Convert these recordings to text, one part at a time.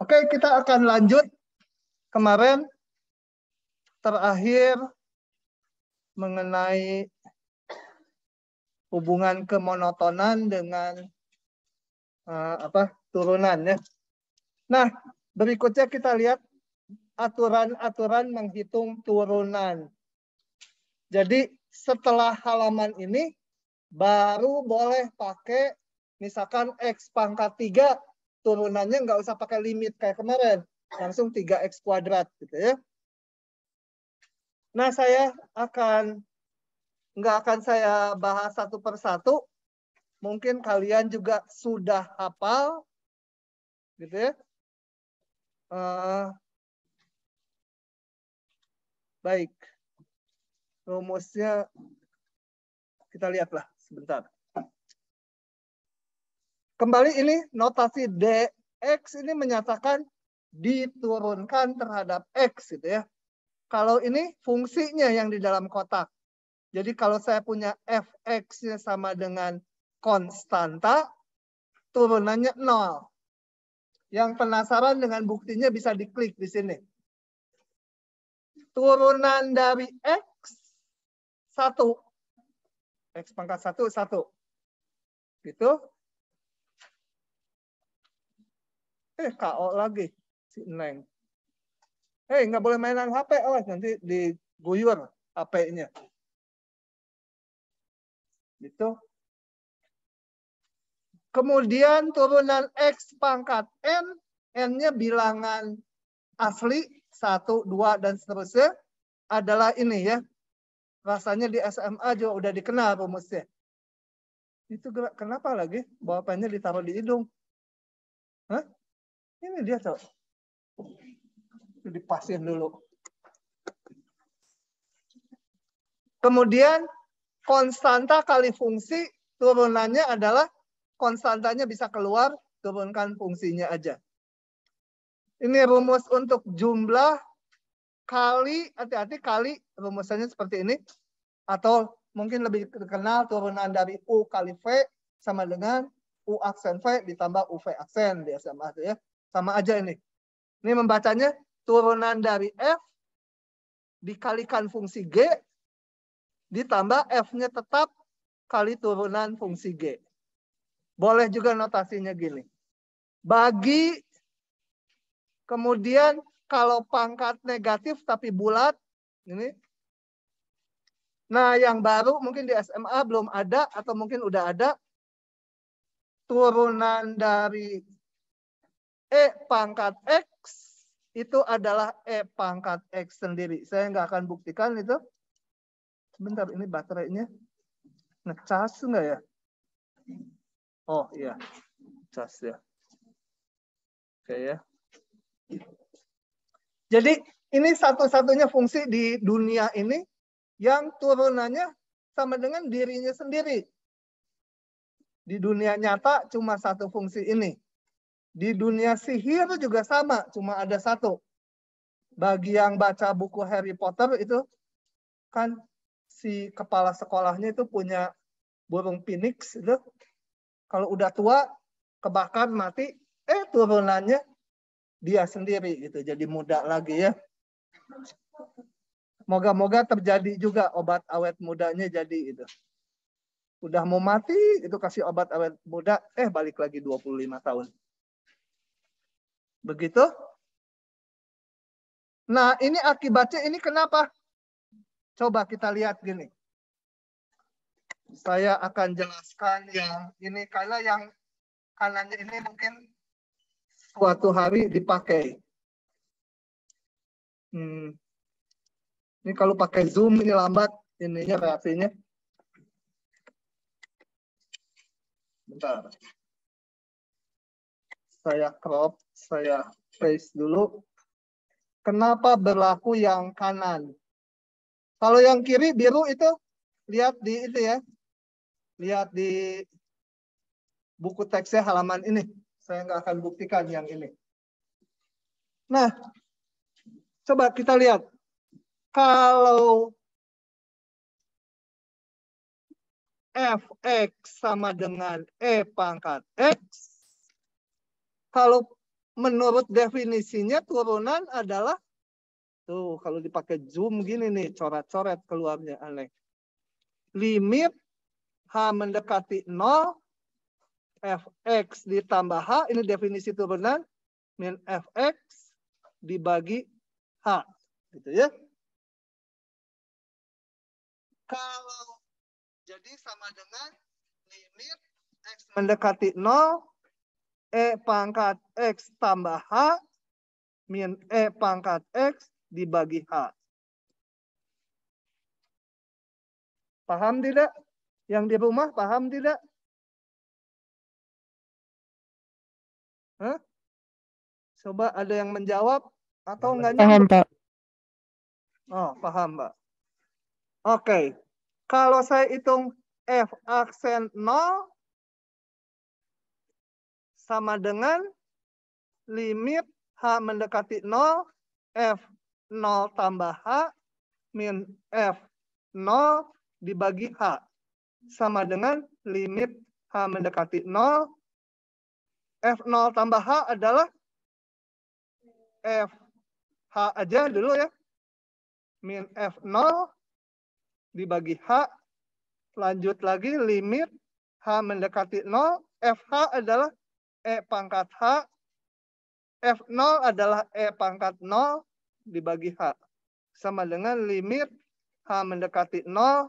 Oke, kita akan lanjut. Kemarin terakhir mengenai hubungan kemonotonan dengan turunan ya. Nah, berikutnya kita lihat aturan-aturan menghitung turunan. Jadi setelah halaman ini baru boleh pakai misalkan X pangkat 3 turunannya nggak usah pakai limit kayak kemarin. Langsung 3X kuadrat gitu ya. Nah, saya nggak akan saya bahas satu persatu. Mungkin kalian juga sudah hafal gitu ya. Baik. Rumusnya kita lihatlah sebentar. Kembali ini notasi DX ini menyatakan diturunkan terhadap X gitu ya. Kalau ini fungsinya yang di dalam kotak. Jadi kalau saya punya fx-nya sama dengan konstanta, turunannya 0. Yang penasaran dengan buktinya bisa diklik di sini. Turunan dari X, 1. X pangkat 1, 1. Gitu. KO lagi si Neng. Nggak boleh mainan HP, nanti diguyur HP-nya. Gitu. Kemudian turunan X pangkat N, N-nya bilangan asli, 1, 2, dan seterusnya, adalah ini ya. Rasanya di SMA juga udah dikenal rumusnya. Itu kenapa lagi? Bawa pennya ditaruh di hidung. Hah? Ini dia, coba. Dipasin dulu. Kemudian konstanta kali fungsi turunannya adalah konstantanya bisa keluar, turunkan fungsinya aja. Ini rumus untuk jumlah kali, hati-hati kali rumusannya seperti ini. Atau mungkin lebih terkenal turunan dari U kali V sama dengan U aksen V ditambah UV aksen di SMA itu ya. Sama aja ini. Ini membacanya turunan dari F dikalikan fungsi G ditambah F-nya tetap kali turunan fungsi G. Boleh juga notasinya gini. Bagi, kemudian kalau pangkat negatif tapi bulat, ini. Nah, yang baru mungkin di SMA belum ada atau mungkin udah ada. Turunan dari E pangkat X itu adalah E pangkat X sendiri. Saya nggak akan buktikan itu. Sebentar, ini baterainya ngecas nggak ya? Oh iya, cas ya. Oke ya. Jadi ini satu-satunya fungsi di dunia ini yang turunannya sama dengan dirinya sendiri. Di dunia nyata cuma satu fungsi ini. Di dunia sihir juga sama, cuma ada satu. Bagi yang baca buku Harry Potter itu kan si kepala sekolahnya itu punya burung phoenix itu. Kalau udah tua kebakar mati, turunannya dia sendiri gitu, jadi muda lagi ya. Moga-moga terjadi juga obat awet mudanya jadi itu. Udah mau mati itu kasih obat awet muda, balik lagi 25 tahun. Begitu. Nah, ini akibatnya ini kenapa? Coba kita lihat gini. Saya akan jelaskan yang ini karena yang kanannya ini mungkin suatu hari dipakai. Ini kalau pakai Zoom ini lambat ininya reaksinya. Bentar. Saya crop, saya paste dulu. Kenapa berlaku yang kanan? Kalau yang kiri biru itu lihat di itu ya. Lihat di buku teksnya halaman ini. Saya nggak akan buktikan yang ini. Nah, coba kita lihat. Kalau fx sama dengan E pangkat X. Kalau menurut definisinya turunan adalah tuh kalau dipakai zoom gini nih, coret-coret keluarnya aneh. Limit H mendekati 0, fx ditambah H, ini definisi turunan, min fx dibagi H. Gitu ya. Kalau jadi sama dengan limit x mendekati 0, E pangkat X tambah H, min E pangkat X dibagi H. Paham tidak? Yang di rumah paham tidak? Hah? Coba ada yang menjawab atau enggak nyambung? Paham, Pak. Oh, paham, Mbak. Oke. Kalau saya hitung F aksen 0 sama dengan limit H mendekati 0, F 0 tambah H, min F 0 dibagi H. Sama dengan limit H mendekati 0, F0 tambah H adalah FH aja dulu ya. Min F0 dibagi H. Lanjut lagi limit H mendekati 0. FH adalah E pangkat H. F0 adalah E pangkat 0 dibagi H. Sama dengan limit H mendekati 0.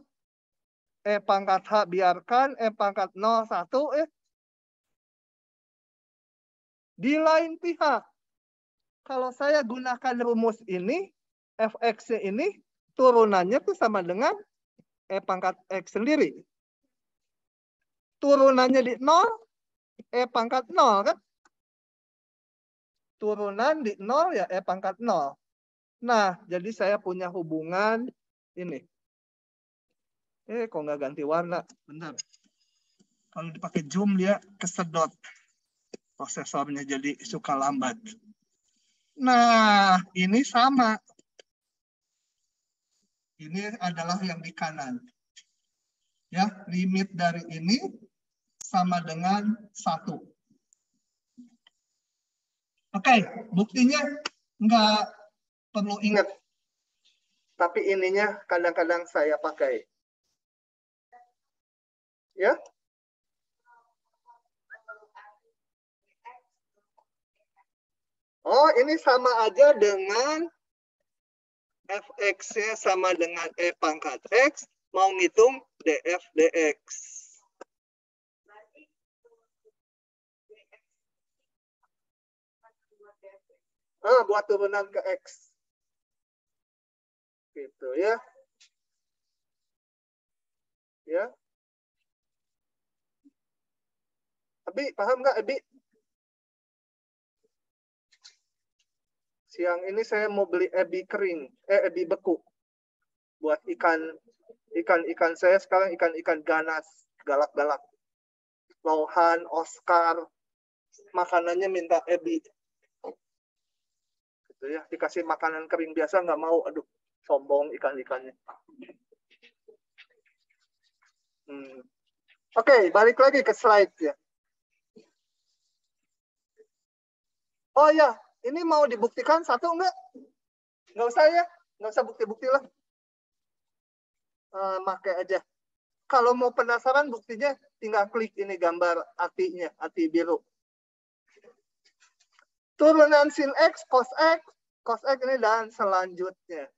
E pangkat H biarkan. E pangkat 0 1. Di lain pihak, kalau saya gunakan rumus ini, fx ini turunannya tuh sama dengan E pangkat X sendiri. Turunannya di 0, E pangkat 0 kan? Turunan di 0 ya E pangkat 0. Nah, jadi saya punya hubungan ini. Kok nggak ganti warna? Bentar. Kalau dipakai zoom dia kesedot. Prosesornya jadi suka lambat. Nah, ini sama. Ini adalah yang di kanan. Ya, limit dari ini sama dengan 1. Oke, buktinya nggak perlu ingat. Tapi ininya kadang-kadang saya pakai. Ya. Oh, ini sama aja dengan fx-nya sama dengan E pangkat X. Mau ngitung df dx. Buat turunan ke X. Gitu ya. Ya. Abi, paham nggak Abi? Siang ini saya mau beli ebi kering, ebi beku. Buat ikan saya sekarang ikan ganas, galak-galak. Lohan, Oscar, makanannya minta ebi. Gitu ya, dikasih makanan kering biasa nggak mau, aduh, sombong ikan-ikannya. Oke, balik lagi ke slide ya. Oh ya, ini mau dibuktikan satu enggak? Nggak usah ya, nggak usah bukti-bukti lah. Pakai aja. Kalau mau penasaran buktinya, tinggal klik ini gambar hatinya, hati biru. Turunan sin X, cos X ini dan selanjutnya.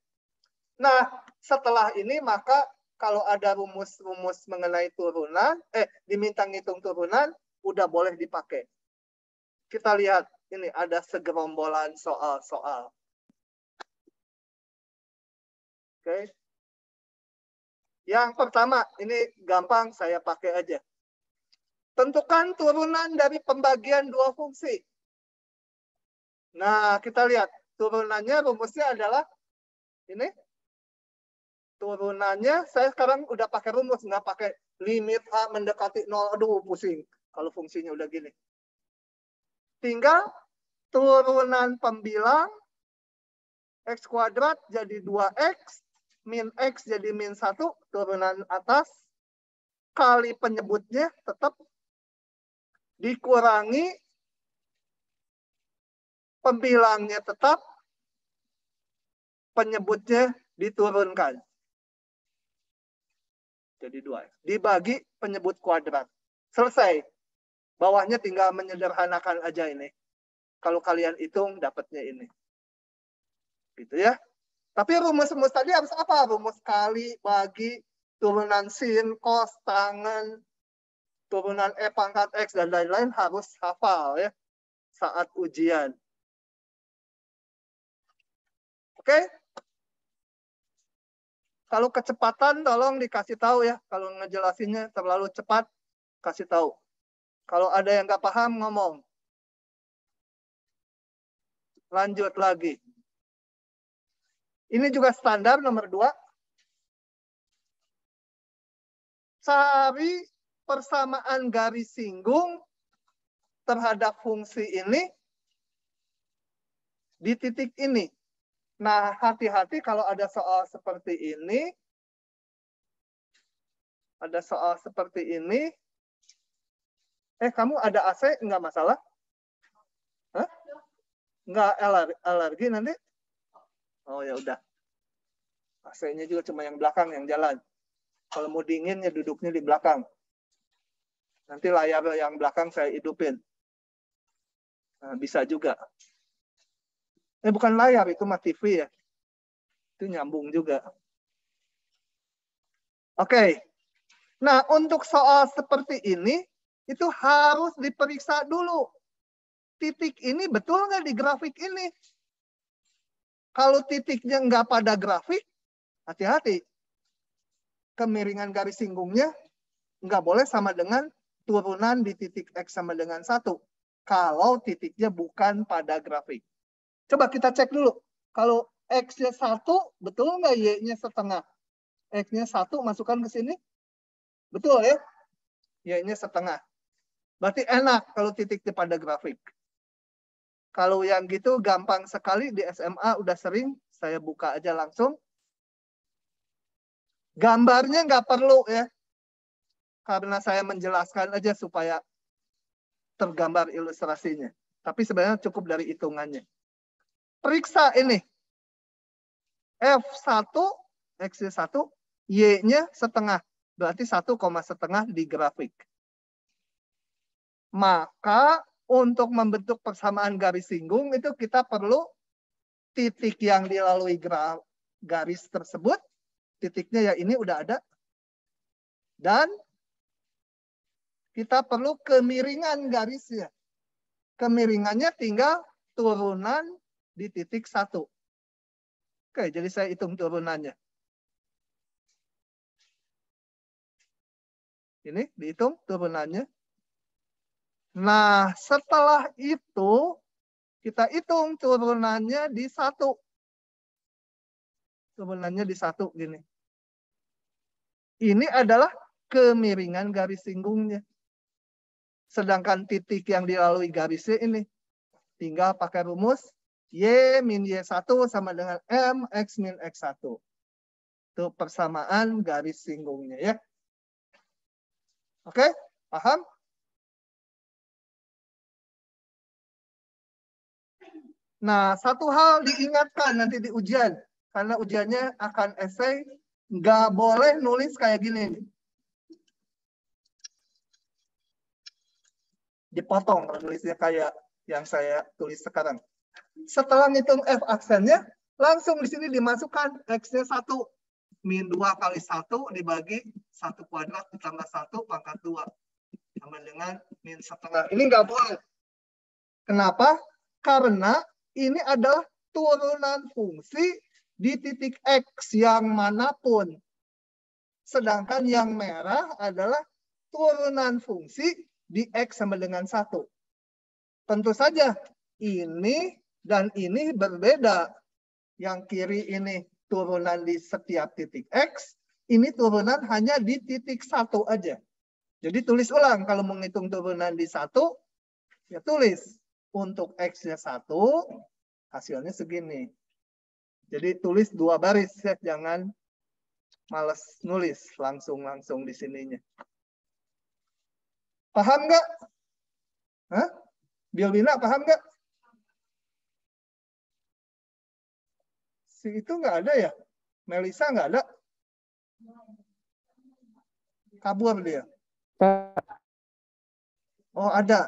Nah, setelah ini maka kalau ada rumus-rumus mengenai turunan, diminta ngitung turunan, udah boleh dipakai. Kita lihat, ini ada segerombolan soal-soal. Oke. Yang pertama, ini gampang saya pakai aja. Tentukan turunan dari pembagian dua fungsi. Nah, kita lihat. Turunannya rumusnya adalah ini. Turunannya, saya sekarang udah pakai rumus. Nggak pakai limit A mendekati 0. Aduh, pusing. Kalau fungsinya udah gini. Tinggal turunan pembilang. X kuadrat jadi 2X. Min X jadi min 1. Turunan atas. Kali penyebutnya tetap dikurangi Pembilangnya tetap, penyebutnya diturunkan. Jadi 2X. Dibagi penyebut kuadrat. Selesai. Bawahnya tinggal menyederhanakan aja ini. Kalau kalian hitung, dapatnya ini. Gitu ya. Tapi rumus-rumus tadi harus apa? Rumus kali, bagi, turunan sin, cos, tangen, turunan E pangkat X, dan lain-lain harus hafal ya saat ujian. Oke? Kalau kecepatan tolong dikasih tahu ya. Kalau ngejelasinnya terlalu cepat, kasih tahu. Kalau ada yang nggak paham, ngomong. Lanjut lagi. Ini juga standar nomor 2. Cari persamaan garis singgung terhadap fungsi ini di titik ini. Nah, hati-hati kalau ada soal seperti ini. Ada soal seperti ini. Kamu ada AC? Nggak masalah? Hah? Nggak alergi nanti? Oh ya udah. AC-nya juga cuma yang belakang yang jalan. Kalau mau dingin ya duduknya di belakang. Nanti layar yang belakang saya hidupin. Nah, bisa juga. Bukan layar, itu mah TV ya. Itu nyambung juga. Oke. Nah, untuk soal seperti ini, itu harus diperiksa dulu. Titik ini betul nggak di grafik ini? Kalau titiknya nggak pada grafik, hati-hati. Kemiringan garis singgungnya nggak boleh sama dengan turunan di titik X sama dengan 1. Kalau titiknya bukan pada grafik. Coba kita cek dulu. Kalau X-nya 1, betul nggak Y-nya setengah? X-nya 1 masukkan ke sini. Betul ya? Y-nya setengah. Berarti enak kalau titiknya pada grafik. Kalau yang gitu gampang sekali di SMA udah sering. Saya buka aja langsung. Gambarnya nggak perlu ya. Karena saya menjelaskan aja supaya tergambar ilustrasinya. Tapi sebenarnya cukup dari hitungannya. Periksa ini. F1, X1, Y-nya setengah. Berarti 1,5 di grafik. Maka untuk membentuk persamaan garis singgung itu kita perlu titik yang dilalui garis tersebut. Titiknya ya ini udah ada. Dan kita perlu kemiringan garisnya. Kemiringannya tinggal turunan di titik 1. Oke, jadi saya hitung turunannya. Ini dihitung turunannya. Nah, setelah itu kita hitung turunannya di 1. Turunannya di 1 gini. Ini adalah kemiringan garis singgungnya. Sedangkan titik yang dilalui garisnya ini. Tinggal pakai rumus Y min Y1 sama dengan M X min X1. Itu persamaan garis singgungnya ya. Oke, paham? Nah, satu hal diingatkan nanti di ujian. Karena ujiannya akan esai, nggak boleh nulis kayak gini. Dipotong nulisnya kayak yang saya tulis sekarang. Setelah ngitung F aksennya, langsung di sini dimasukkan X-nya 1. Min 2 kali 1 dibagi 1 kuadrat ditambah 1 pangkat 2. Sama dengan min setengah. Ini nggak boleh. Kenapa? Karena ini adalah turunan fungsi di titik X yang manapun. Sedangkan yang merah adalah turunan fungsi di X sama dengan 1. Tentu saja ini dan ini berbeda. Yang kiri ini turunan di setiap titik X. Ini turunan hanya di titik 1 aja. Jadi tulis ulang. Kalau menghitung turunan di 1, ya tulis. Untuk X-nya 1, hasilnya segini. Jadi tulis 2 baris ya. Jangan males nulis langsung di sininya. Paham nggak? Hah? Biolina paham nggak? Si itu nggak ada ya? Melisa nggak ada? Kabur dia. Pak. Oh, ada.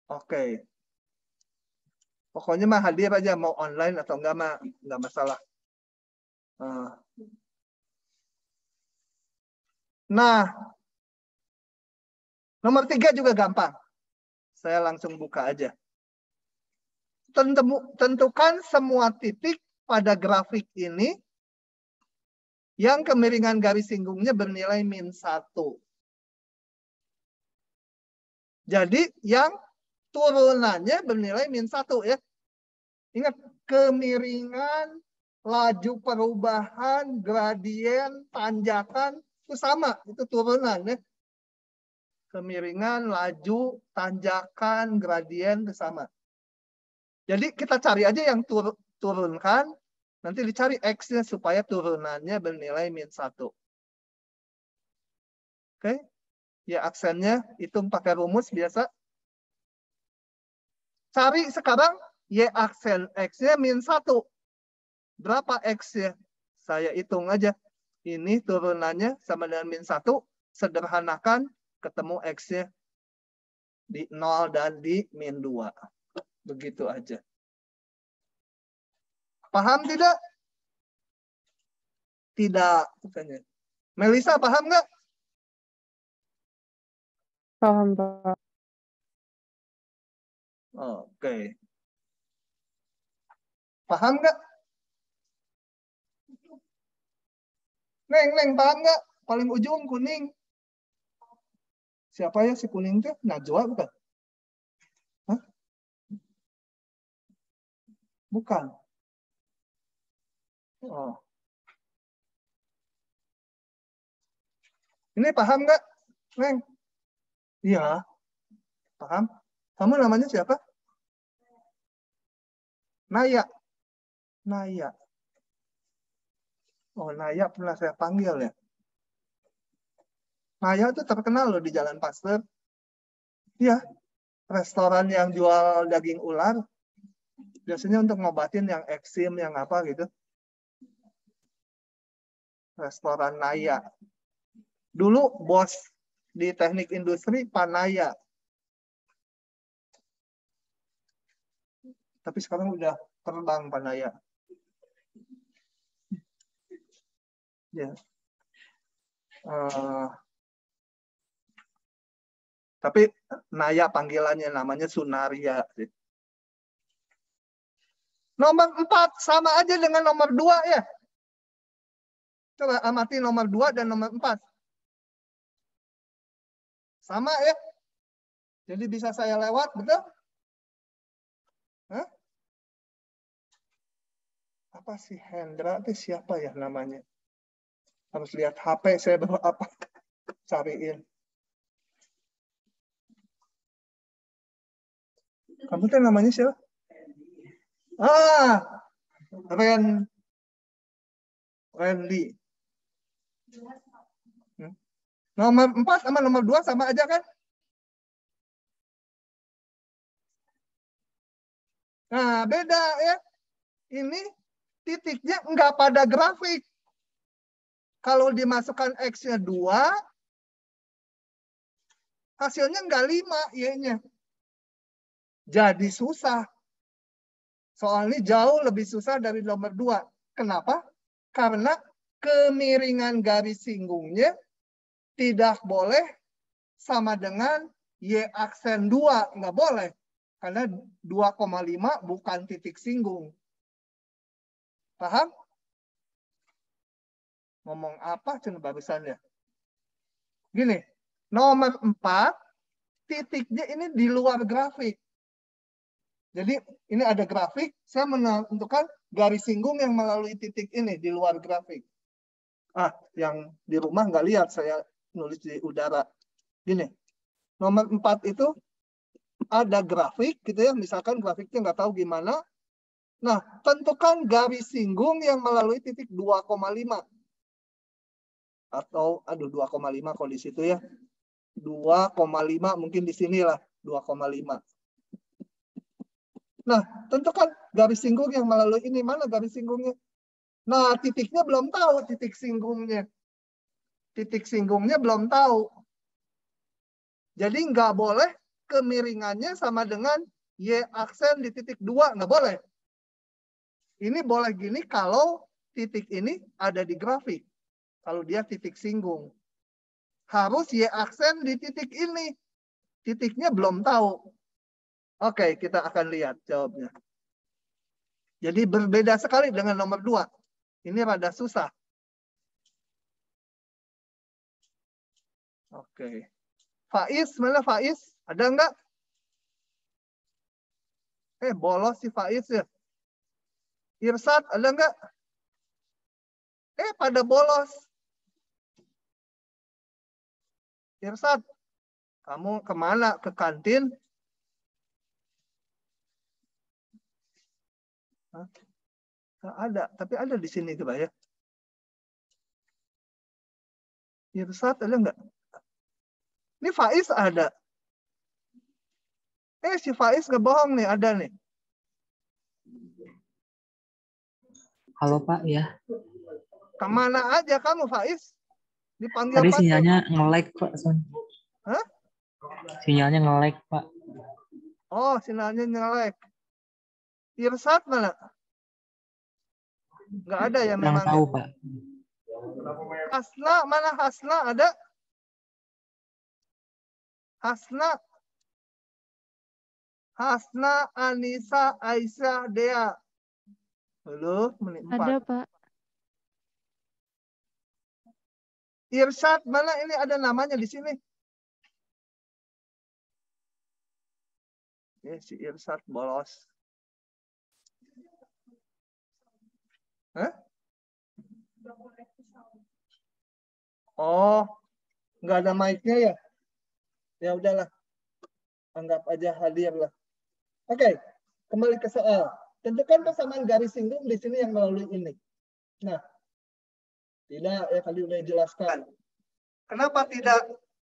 Oke. Pokoknya mah hadir aja, mau online atau enggak mah enggak masalah. Nah, nomor 3 juga gampang. Saya langsung buka aja. Tentukan semua titik pada grafik ini yang kemiringan garis singgungnya bernilai -1. Jadi yang turunannya bernilai -1 ya. Ingat, kemiringan, laju perubahan, gradien, tanjakan, itu sama. Itu turunan ya. Kemiringan, laju, tanjakan, gradien, itu sama. Jadi kita cari aja yang turunkan, nanti dicari X-nya supaya turunannya bernilai -1. Oke? Ya aksennya hitung pakai rumus biasa. Cari sekarang Y aksen X-nya -1. Berapa X-nya? Saya hitung aja. Ini turunannya sama dengan -1. Sederhanakan, ketemu X-nya di 0 dan di -2. Begitu aja. Paham tidak? Tidak. Melisa, paham nggak? Paham, Pak. Oke. Paham nggak? Neng, paham nggak? Paling ujung kuning. Siapa ya si kuning itu? Najwa bukan? Hah? Bukan. Oh. Ini paham nggak, Neng? Iya. Paham? Kamu namanya siapa? Naya. Naya. Oh, Naya pernah saya panggil ya. Naya itu terkenal loh di Jalan Pasteur. Iya. Restoran yang jual daging ular. Biasanya untuk ngobatin yang eksim, yang apa gitu. Restoran Naya. Dulu bos di teknik industri Pak Naya. Tapi sekarang udah terbang Pak Naya. Ya. Tapi Naya panggilannya namanya Sunaria. Nomor 4 sama aja dengan nomor 2 ya. Coba amati nomor 2 dan nomor 4. Sama ya. Jadi bisa saya lewat, betul? Hah? Apa sih Hendra? Itu siapa ya namanya? Harus lihat HP saya baru apa. Cariin. Kamu tuh namanya siapa? Randy. Nomor 4 sama nomor 2 sama aja kan? Nah, beda ya. Ini titiknya enggak pada grafik. Kalau dimasukkan X-nya 2, hasilnya enggak 5 Y-nya. Jadi susah. Soalnya jauh lebih susah dari nomor 2. Kenapa? Karena kemiringan garis singgungnya tidak boleh sama dengan Y aksen 2. Nggak boleh. Karena 2,5 bukan titik singgung. Paham? Ngomong apa cuma barusannya? Gini, nomor 4, titiknya ini di luar grafik. Jadi ini ada grafik, saya menentukan garis singgung yang melalui titik ini di luar grafik. Yang di rumah nggak lihat, saya nulis di udara. Gini, nomor 4 itu ada grafik gitu ya, misalkan grafiknya nggak tahu gimana. Nah, tentukan garis singgung yang melalui titik 2,5. Atau, 2,5 kalau di situ ya. 2,5 mungkin di sinilah, 2,5. Nah, tentukan garis singgung yang melalui ini. Mana garis singgungnya? Nah, titiknya belum tahu titik singgungnya. Titik singgungnya belum tahu. Jadi nggak boleh kemiringannya sama dengan Y aksen di titik 2. Nggak boleh. Ini boleh gini kalau titik ini ada di grafik. Kalau dia titik singgung. Harus Y aksen di titik ini. Titiknya belum tahu. Oke, kita akan lihat jawabnya. Jadi berbeda sekali dengan nomor 2. Ini rada susah. Oke. Faiz, mana Faiz? Ada enggak? Bolos si Faiz ya. Irsad, ada enggak? Pada bolos. Irsad, kamu kemana? Ke kantin? Hah? Nggak ada, tapi ada di sini coba ya. Irsad ada enggak? Ini Faiz ada. Si Faiz nggak bohong nih, ada nih. Halo Pak, ya. Kemana aja kamu Faiz? Dipanggil Tadi Pak. sinyalnya nge-lag Pak. Hah? Sinyalnya nge-lag Pak. Oh, sinyalnya nge-lag. Irsad mana? Nggak ada ya Yang memang. tahu Ya? Pak. Hasna, mana Hasna? Ada? Hasna. Hasna, Anissa, Aisyah, Dea. Halo, menit 4. Ada, Pak. Irsyad, mana ini ada namanya di sini? Si Irsyad bolos. Hah? Oh, nggak ada mic-nya ya? Ya udahlah. Anggap aja hadir lah. Oke, kembali ke soal. Tentukan persamaan garis singgung di sini yang melalui ini. Nah, tidak ya tadi udah dijelaskan. Kenapa tidak?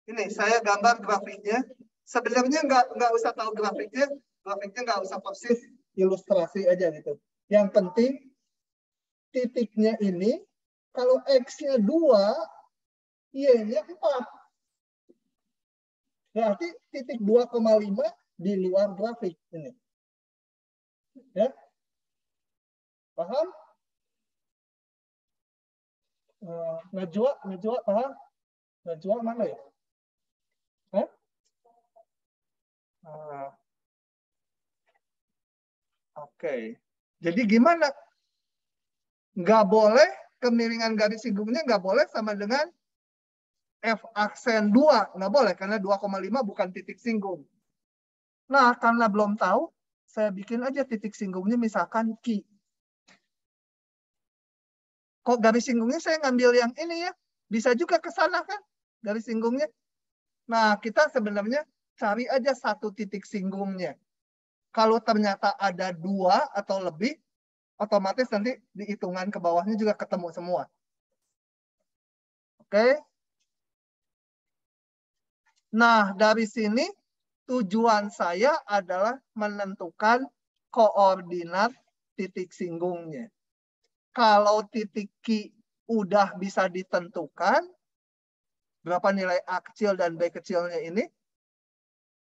Ini saya gambar grafiknya. Sebenarnya nggak usah tahu grafiknya nggak usah persis, ilustrasi aja gitu. Yang penting titiknya ini kalau X-nya 2, Y-nya 4. Berarti titik 2,5 di luar grafik ini. Ya? Paham? Najwa paham? Najwa mana ya? Hah? Oke. Jadi gimana? Nggak boleh kemiringan garis singgungnya nggak boleh sama dengan F aksen 2. Nggak boleh karena 2,5 bukan titik singgung. Nah, karena belum tahu, saya bikin aja titik singgungnya misalkan Q. Kok garis singgungnya saya ngambil yang ini ya? Bisa juga ke sana kan garis singgungnya. Nah, kita sebenarnya cari aja satu titik singgungnya. Kalau ternyata ada 2 atau lebih, otomatis nanti di hitungan ke bawahnya juga ketemu semua. Oke. Nah, dari sini tujuan saya adalah menentukan koordinat titik singgungnya. Kalau titik Q udah bisa ditentukan, berapa nilai A kecil dan B kecilnya ini,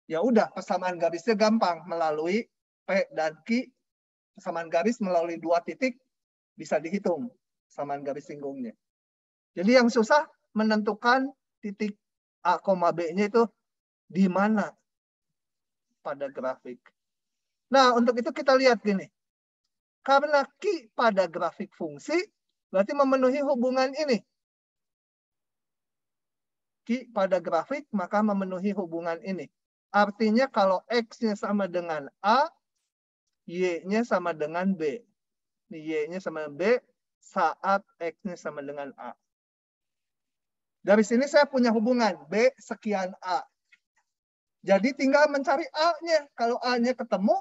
ya udah persamaan garisnya gampang. Melalui P dan Q, persamaan garis melalui 2 titik bisa dihitung persamaan garis singgungnya. Jadi yang susah menentukan titik A, B-nya itu di mana pada grafik. Nah, untuk itu kita lihat gini. Karena Q pada grafik fungsi, berarti memenuhi hubungan ini. Q pada grafik, maka memenuhi hubungan ini. Artinya kalau X-nya sama dengan A, Y-nya sama dengan B. Y-nya sama dengan B saat X-nya sama dengan A. Dari sini saya punya hubungan B sekian A. Jadi tinggal mencari A-nya. Kalau A-nya ketemu,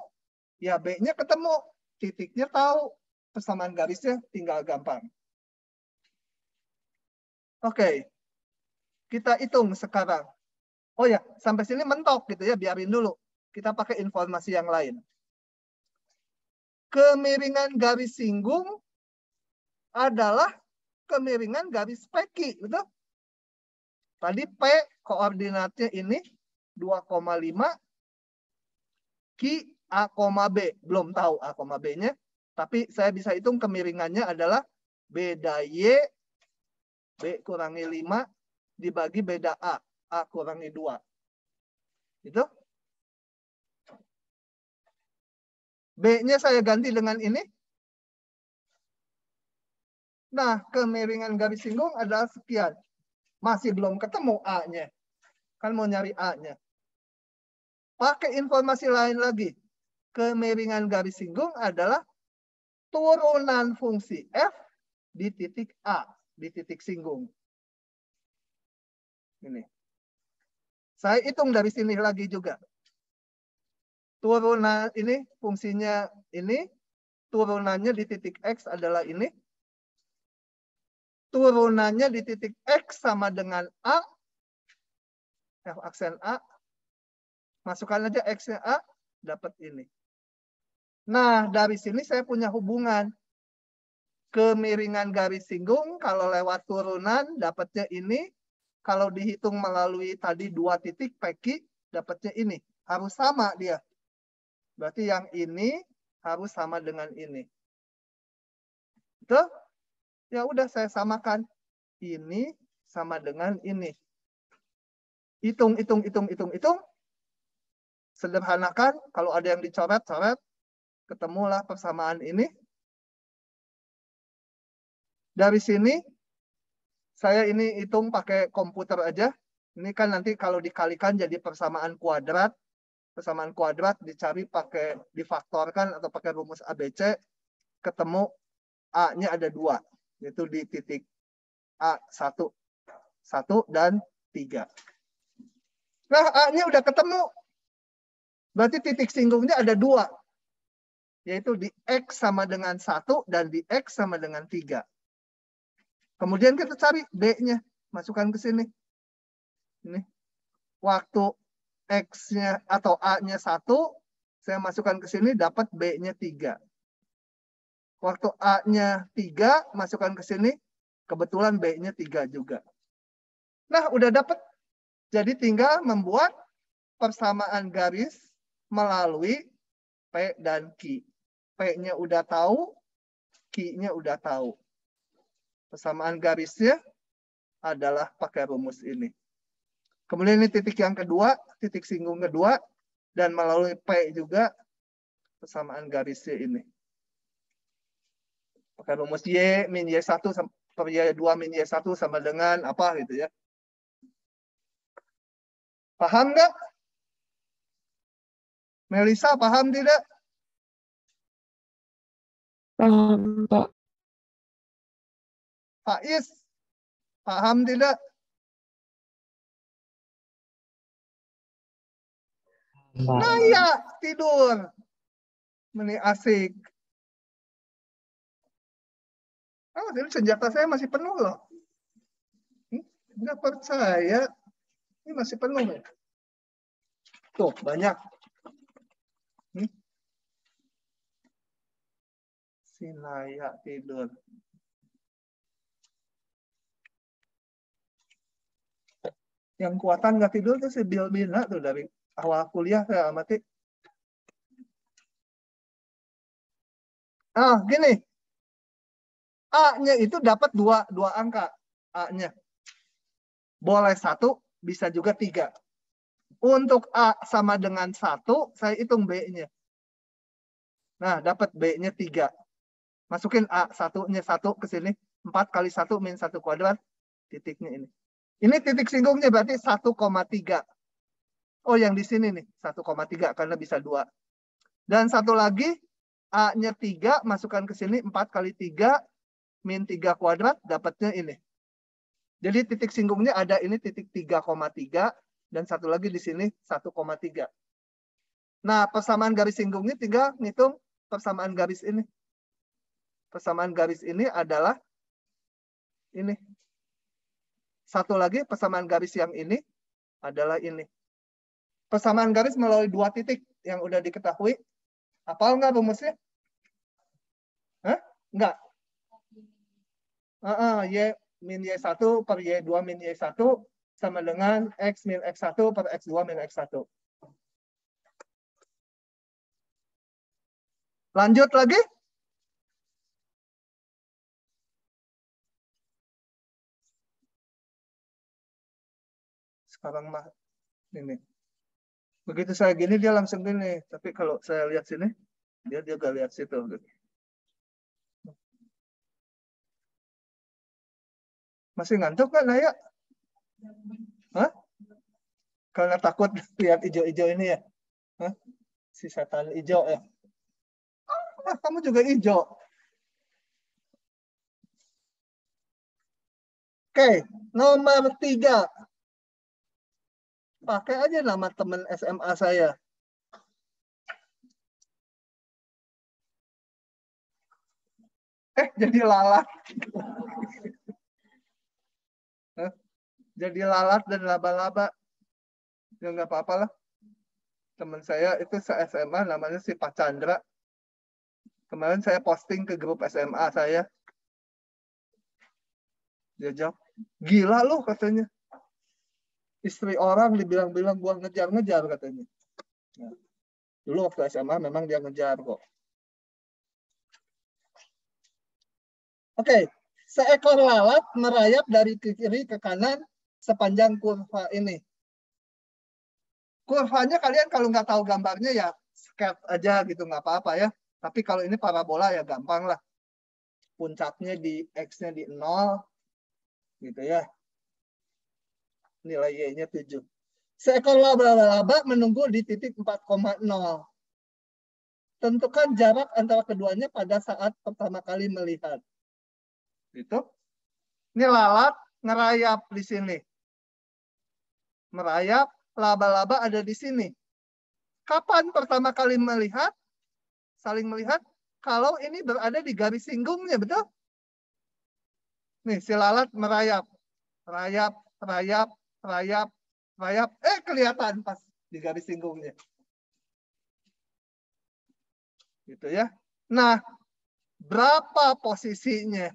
ya B-nya ketemu. Titiknya tahu. Persamaan garisnya tinggal gampang. Oke. Kita hitung sekarang. Oh ya, sampai sini mentok gitu ya. Biarin dulu. Kita pakai informasi yang lain. kemiringan garis singgung adalah kemiringan garis PQ, betul? Tadi P koordinatnya ini 2,5, Q A, B. Belum tahu A, B-nya. Tapi saya bisa hitung kemiringannya adalah beda Y, B kurangi 5, dibagi beda A kurangi 2. Itu. B-nya saya ganti dengan ini. Nah, kemiringan garis singgung adalah sekian. Masih belum ketemu A-nya. Kan mau nyari A-nya. Pakai informasi lain lagi. Kemiringan garis singgung adalah turunan fungsi F di titik A, di titik singgung. Ini. Saya hitung dari sini lagi juga. Turunan ini fungsinya ini, turunannya di titik X adalah ini. Turunannya di titik X sama dengan A. F aksen A. Masukkan aja X-nya A, dapat ini. Nah, dari sini saya punya hubungan. Kemiringan garis singgung, kalau lewat turunan, dapatnya ini. Kalau dihitung melalui tadi 2 titik, PQ, dapatnya ini. Harus sama dia. Berarti yang ini harus sama dengan ini. Betul? Ya udah saya samakan. Ini sama dengan ini. Hitung. Sederhanakan. Kalau ada yang dicoret-coret, ketemulah persamaan ini. Dari sini, saya ini hitung pakai komputer aja. Ini kan nanti kalau dikalikan jadi persamaan kuadrat. Persamaan kuadrat dicari pakai difaktorkan atau pakai rumus ABC, ketemu A-nya ada 2, yaitu di titik A1, 1 dan 3. Nah, A-nya udah ketemu. Berarti titik singgungnya ada 2, yaitu di X sama dengan 1 dan di X sama dengan 3. Kemudian kita cari B-nya, masukkan ke sini. Ini. Waktu X-nya atau A-nya 1, saya masukkan ke sini, dapat B-nya 3. Waktu A-nya 3, masukkan ke sini, kebetulan B-nya 3 juga. Nah, udah dapat. Jadi tinggal membuat persamaan garis melalui P dan Q. P-nya udah tahu, Q-nya udah tahu. Persamaan garisnya adalah pakai rumus ini. Kemudian ini titik yang kedua, titik singgung kedua, dan melalui P juga persamaan garisnya ini. Pakai rumus Y min Y1 per Y2 min Y1 sama dengan apa gitu ya. Paham nggak? Melisa, paham tidak? Paham, Pak. Faiz, paham tidak? Nah ya, tidur. Ini asik. Oh, jadi senjata saya masih penuh loh. Nggak percaya. Ini masih penuh ya. Tuh, banyak. Si Naya tidur. Yang kuatan nggak tidur tuh si Bilbina tuh dari awal kuliah saya amati. Ah, gini. A-nya itu dapat dua angka. A-nya. Boleh 1, bisa juga 3. Untuk A sama dengan 1, saya hitung B-nya. Nah, dapat B-nya 3. Masukin A, 1-nya 1 ke sini. 4 kali 1 min 1 kuadrat. Titiknya ini. Ini titik singgungnya berarti 1,3. Oh, yang di sini nih. 1,3 karena bisa 2. Dan satu lagi, A-nya 3, masukkan ke sini. 4 kali 3 min 3 kuadrat, dapatnya ini. Jadi titik singgungnya ada ini titik 3,3 dan satu lagi di sini 1,3. Nah, persamaan garis singgungnya tinggal ngitung persamaan garis ini. Persamaan garis ini adalah ini. Satu lagi persamaan garis yang ini adalah ini. Persamaan garis melalui 2 titik yang udah diketahui. Hafal nggak rumusnya? Enggak. Y min Y1 per Y2 min Y1 sama dengan X min X1 per X2 min X1. Lanjut lagi. Sekarang mah ini. Begitu saya gini dia langsung gini. Tapi kalau saya lihat sini, dia gak lihat situ. Masih ngantuk kan Naya? Hah? Karena takut lihat hijau-hijau ini ya? Hah? Si setan hijau ya? Kamu juga hijau. Oke, nomor 3. Pakai aja nama teman SMA saya. Jadi lalat. Jadi lalat dan laba-laba. Ya nggak apa-apa lah. Teman saya itu se-SMA namanya si Pak Chandra. Kemarin saya posting ke grup SMA saya. Dia jawab, gila loh katanya. Istri orang dibilang-bilang gua ngejar-ngejar katanya. Nah, dulu waktu SMA memang dia ngejar kok. Oke, seekor lalat merayap dari kiri ke kanan sepanjang kurva ini. Kurvanya kalian kalau nggak tahu gambarnya ya sketch aja gitu, nggak apa-apa ya. Tapi kalau ini parabola ya gampang lah. Puncaknya di X-nya di 0. Gitu ya. Nilai Y-nya 7. Seekor laba-laba menunggu di titik 4,0. Tentukan jarak antara keduanya pada saat pertama kali melihat. Itu. Ini lalat ngerayap di sini. Merayap, laba-laba ada di sini. Kapan pertama kali melihat? Saling melihat kalau ini berada di garis singgungnya, betul? Nih, si lalat merayap. Rayap, rayap, rayap, rayap. Kelihatan pas di garis singgungnya. Gitu ya. Nah, berapa posisinya?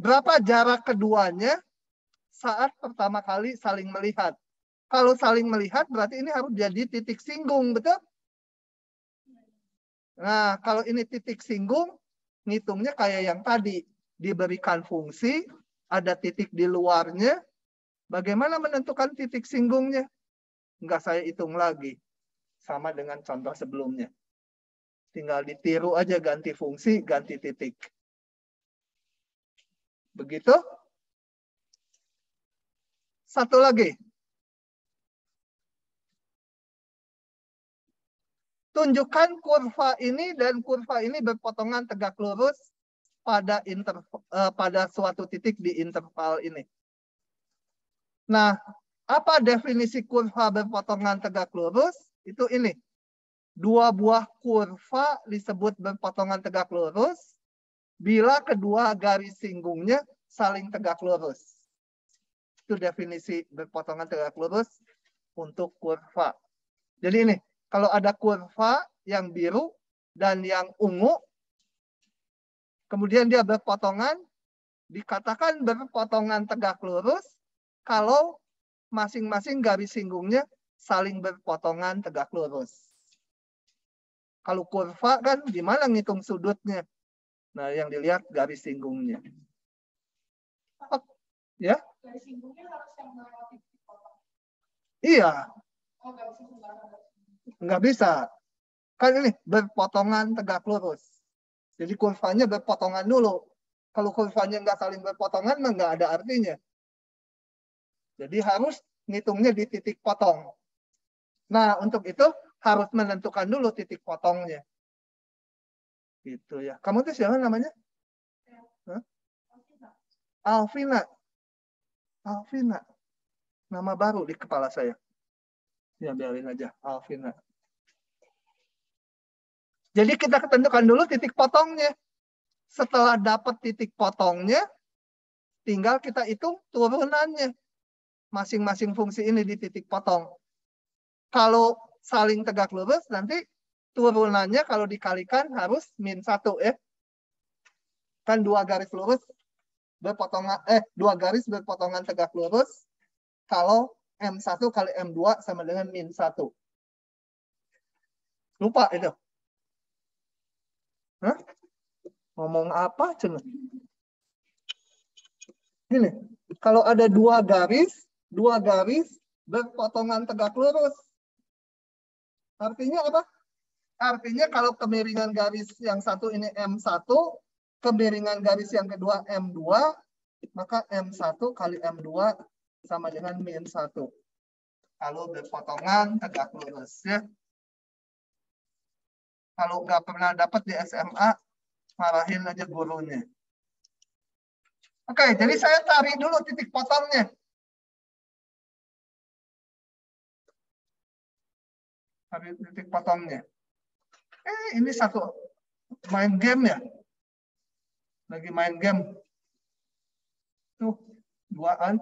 Berapa jarak keduanya saat pertama kali saling melihat? Kalau saling melihat berarti ini harus jadi titik singgung, betul? Nah, kalau ini titik singgung, ngitungnya kayak yang tadi. Diberikan fungsi, ada titik di luarnya. Bagaimana menentukan titik singgungnya? Enggak saya hitung lagi. Sama dengan contoh sebelumnya. Tinggal ditiru aja ganti fungsi, ganti titik. Begitu? Satu lagi. Tunjukkan kurva ini dan kurva ini berpotongan tegak lurus pada suatu titik di interval ini. Nah, apa definisi kurva berpotongan tegak lurus? Itu ini. Dua buah kurva disebut berpotongan tegak lurus bila kedua garis singgungnya saling tegak lurus. Itu definisi berpotongan tegak lurus untuk kurva. Jadi ini, kalau ada kurva yang biru dan yang ungu, kemudian dia berpotongan, dikatakan berpotongan tegak lurus kalau masing-masing garis singgungnya saling berpotongan tegak lurus. Kalau kurva kan gimana ngitung sudutnya? Nah, yang dilihat garis singgungnya. Ya? Garis singgungnya harus yang melewati potong. Iya. Nggak bisa. Kan ini berpotongan tegak lurus. Jadi kurvanya berpotongan dulu. Kalau kurvanya nggak saling berpotongan, nggak ada artinya. Jadi harus ngitungnya di titik potong. Nah, untuk itu harus menentukan dulu titik potongnya. Gitu ya. Kamu tuh siapa namanya? Hah? Alvina. Alvina. Nama baru di kepala saya. Ya, biarin aja. Alvina. Jadi kita tentukan dulu titik potongnya. Setelah dapat titik potongnya, tinggal kita hitung turunannya. Masing-masing fungsi ini di titik potong. Kalau saling tegak lurus, nanti turunannya kalau dikalikan harus min 1 ya. Kan dua garis lurus berpotongan, dua garis berpotongan tegak lurus. Kalau M1 kali M2 sama dengan min 1. Lupa itu. Hah? Ngomong apa? Cuma. Gini, kalau ada dua garis berpotongan tegak lurus. Artinya apa? Artinya kalau kemiringan garis yang satu ini M1, kemiringan garis yang kedua M2, maka M1 kali M2 sama dengan min 1. Kalau berpotongan tegak lurus ya. Kalau nggak pernah dapat di SMA, marahin aja gurunya. Oke, jadi saya cari dulu titik potongnya. Cari titik potongnya. Ini satu main game ya. Lagi main game. Tuh, duaan.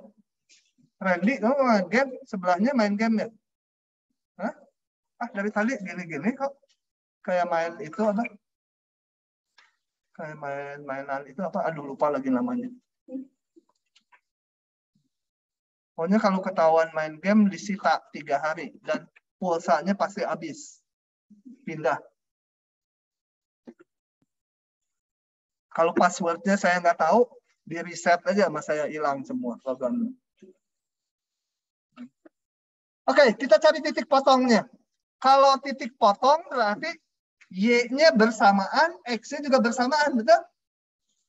Randy, kamu main game? Sebelahnya main game ya? Hah? Dari tadi gini-gini kok. Kayak main itu apa? Kayak mainan itu apa? Aduh, lupa lagi namanya. Pokoknya kalau ketahuan main game disita 3 hari. Dan pulsanya pasti habis. Pindah. Kalau passwordnya saya nggak tahu, di reset aja sama saya hilang semua programnya. Oke, kita cari titik potongnya. Kalau titik potong berarti Y-nya bersamaan, X-nya juga bersamaan, betul?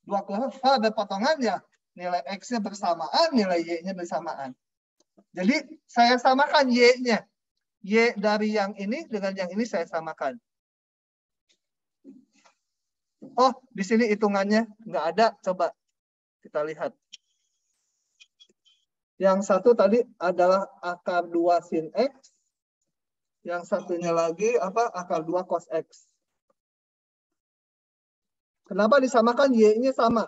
Dua kurva berpotongan ya, nilai X-nya bersamaan, nilai Y-nya bersamaan. Jadi saya samakan Y-nya. Y dari yang ini dengan yang ini saya samakan. Oh, di sini hitungannya nggak ada. Coba kita lihat. Yang satu tadi adalah akar 2 sin X. Yang satunya lagi apa? Akar 2 cos X. Kenapa disamakan? Y-nya sama.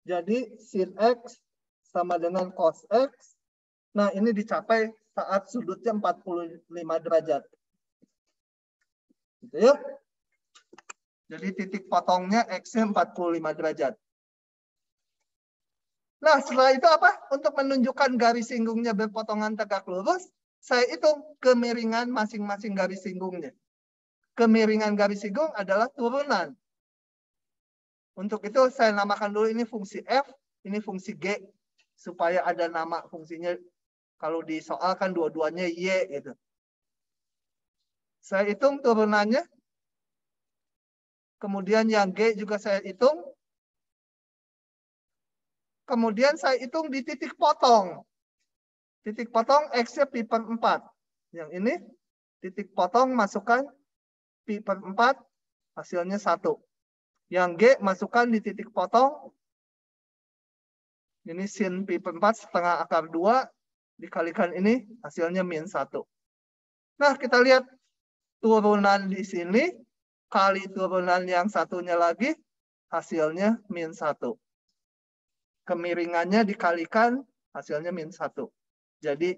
Jadi sin X sama dengan cos X. Nah, ini dicapai saat sudutnya 45 derajat. Gitu ya. Jadi titik potongnya X-nya 45 derajat. Nah, setelah itu apa? Untuk menunjukkan garis singgungnya berpotongan tegak lurus, saya hitung kemiringan masing-masing garis singgungnya. Kemiringan garis singgung adalah turunan. Untuk itu saya namakan dulu ini fungsi F, ini fungsi G, supaya ada nama fungsinya. Kalau di soal kan dua-duanya Y gitu. Saya hitung turunannya. Kemudian yang G juga saya hitung. Kemudian saya hitung di titik potong. Titik potong X-nya pi per 4. Yang ini titik potong masukkan pi per 4, hasilnya 1. Yang G masukkan di titik potong. Ini sin pi per 4 setengah akar 2. Dikalikan ini, hasilnya min 1. Nah, kita lihat turunan di sini. Kali turunan yang satunya lagi, hasilnya min 1. Kemiringannya dikalikan, hasilnya min 1. Jadi,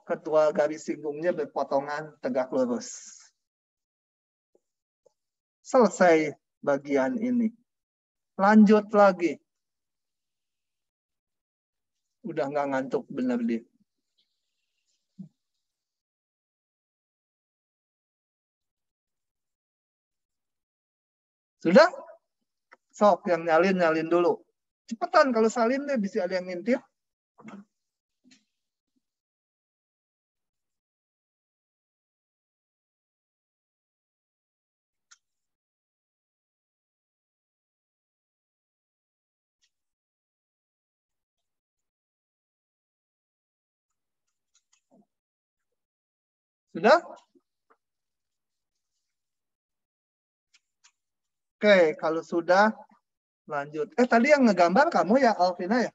kedua garis singgungnya berpotongan tegak lurus. Selesai bagian ini. Lanjut lagi. Udah nggak ngantuk bener dia. Sudah? Sok, yang nyalin dulu. Cepetan kalau salin deh, bisa ada yang ngintip. Sudah? Oke, kalau sudah, lanjut. Tadi yang ngegambar kamu ya, Alvina ya?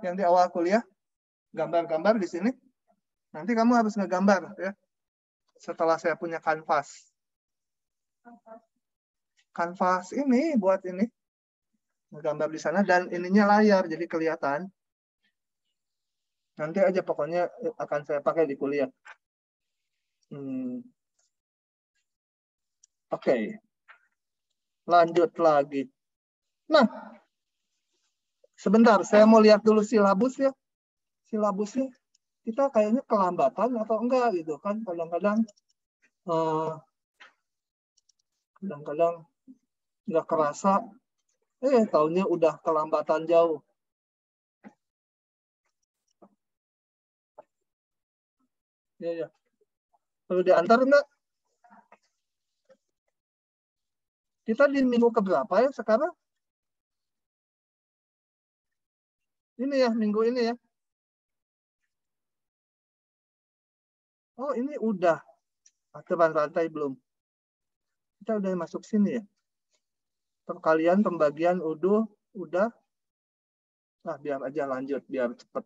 Yang di awal kuliah? Gambar-gambar di sini? Nanti kamu harus ngegambar ya. Setelah saya punya kanvas. Kanvas ini buat ini. Ngegambar di sana dan ininya layar jadi kelihatan. Nanti aja pokoknya akan saya pakai di kuliah. Oke. Lanjut lagi. Nah, sebentar, saya mau lihat dulu silabus ya. Silabusnya kita kayaknya kelambatan atau enggak gitu kan. Kadang-kadang nggak kerasa. Taunya udah kelambatan jauh. Ya. Perlu diantar enggak? Kita di minggu keberapa ya sekarang? Ini ya, minggu ini ya. Oh, ini udah. Aturan rantai belum. Kita udah masuk sini ya. Perkalian pembagian udah. Nah, biar aja lanjut, biar cepat.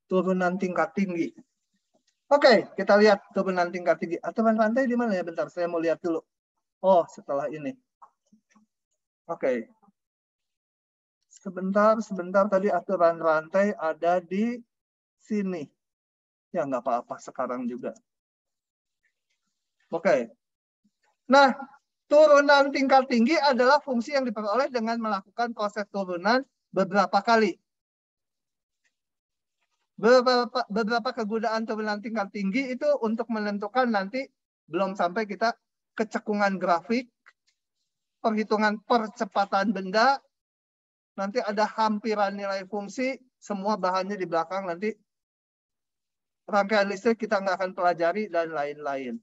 Turunan tingkat tinggi. Oke, kita lihat turunan tingkat tinggi. Aturan rantai di mana ya? Bentar, saya mau lihat dulu. Oh, setelah ini. Oke. Sebentar. Tadi aturan rantai ada di sini. Ya, nggak apa-apa sekarang juga. Oke. Nah, turunan tingkat tinggi adalah fungsi yang diperoleh dengan melakukan proses turunan beberapa kali. Beberapa kegunaan turunan tingkat tinggi itu untuk menentukan nanti, belum sampai kita kecekungan grafik, perhitungan percepatan benda, nanti ada hampiran nilai fungsi, semua bahannya di belakang nanti. Rangkaian listrik kita nggak akan pelajari dan lain-lain.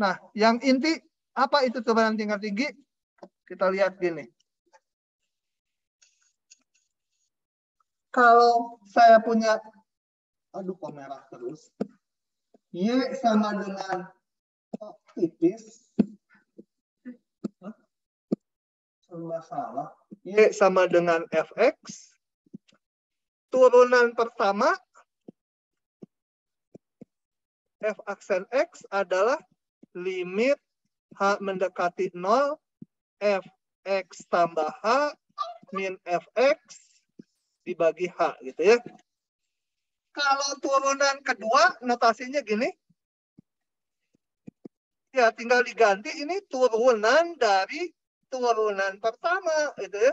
Nah, yang inti, apa itu turunan tingkat tinggi? Kita lihat gini. Kalau saya punya, aduh kok merah terus. Y sama dengan tipis. Serba salah. Y sama dengan fx. Turunan pertama, f aksen x adalah limit h mendekati 0, fx tambah h min fx dibagi h gitu ya. Kalau turunan kedua notasinya gini. Ya tinggal diganti, ini turunan dari turunan pertama gitu ya.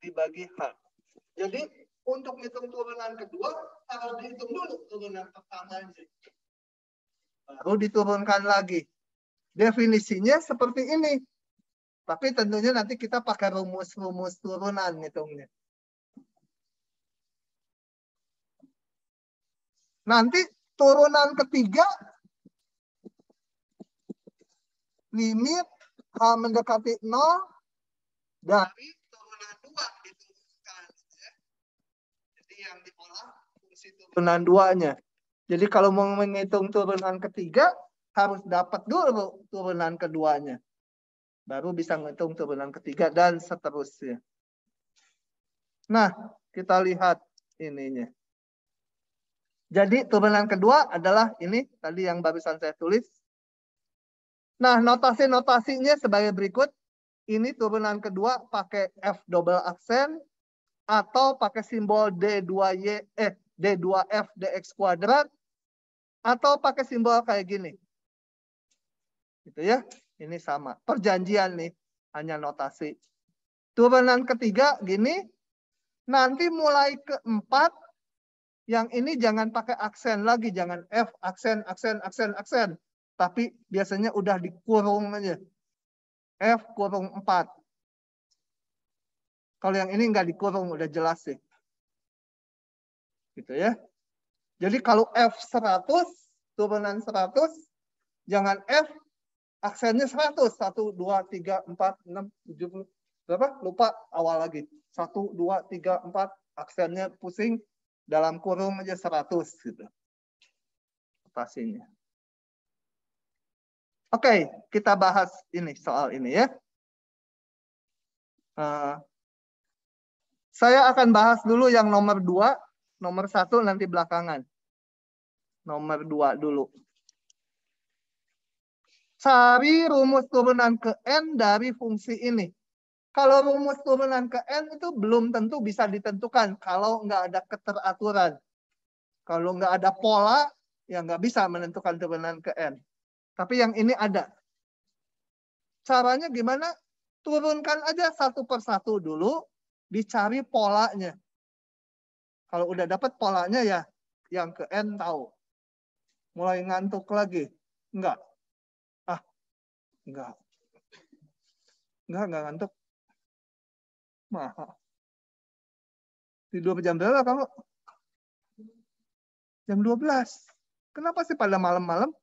Dibagi h. Jadi untuk hitung turunan kedua harus dihitung dulu turunan pertamanya. Baru diturunkan lagi. Definisinya seperti ini. Tapi tentunya nanti kita pakai rumus-rumus turunan hitungnya. Nanti turunan ketiga, limit h mendekati 0 dari turunan 2 diturunkan. Jadi yang diolah fungsi turunan 2-nya. Jadi kalau mau menghitung turunan ketiga, harus dapat dulu turunan keduanya. Baru bisa menghitung turunan ketiga dan seterusnya. Nah, kita lihat ininya. Jadi turunan kedua adalah ini, tadi yang barusan saya tulis. Nah, notasi-notasinya sebagai berikut. Ini turunan kedua pakai F double aksen, atau pakai simbol D2F dx kuadrat, atau pakai simbol kayak gini. Gitu ya. Ini sama. Perjanjian nih. Hanya notasi. Turunan ketiga gini. Nanti mulai keempat. Yang ini jangan pakai aksen lagi. Jangan F, aksen. Tapi biasanya udah dikurung aja. F kurung 4. Kalau yang ini nggak dikurung. Udah jelas sih. Gitu ya. Jadi kalau F 100. Turunan 100. Jangan F. Aksennya 100. 1, 2, 3, 4, 6, 7. Berapa? Lupa awal lagi. 1, 2, 3, 4. Aksennya pusing. Dalam kurung aja 100. Gitu. Notasinya. Oke, kita bahas ini soal ini ya. Saya akan bahas dulu yang nomor 2. Nomor 1 nanti belakangan. Nomor 2 dulu. Cari rumus turunan ke N dari fungsi ini. Kalau rumus turunan ke N itu belum tentu bisa ditentukan kalau nggak ada keteraturan. Kalau nggak ada pola, ya nggak bisa menentukan turunan ke N. Tapi yang ini ada. Caranya gimana? Turunkan aja satu persatu dulu, dicari polanya. Kalau udah dapat polanya ya, yang ke N tahu. Mulai ngantuk lagi. Enggak. Enggak. Enggak ngantuk. Mahal. Tidur jam berapa kamu? Jam 12. Kenapa sih pada malam-malam?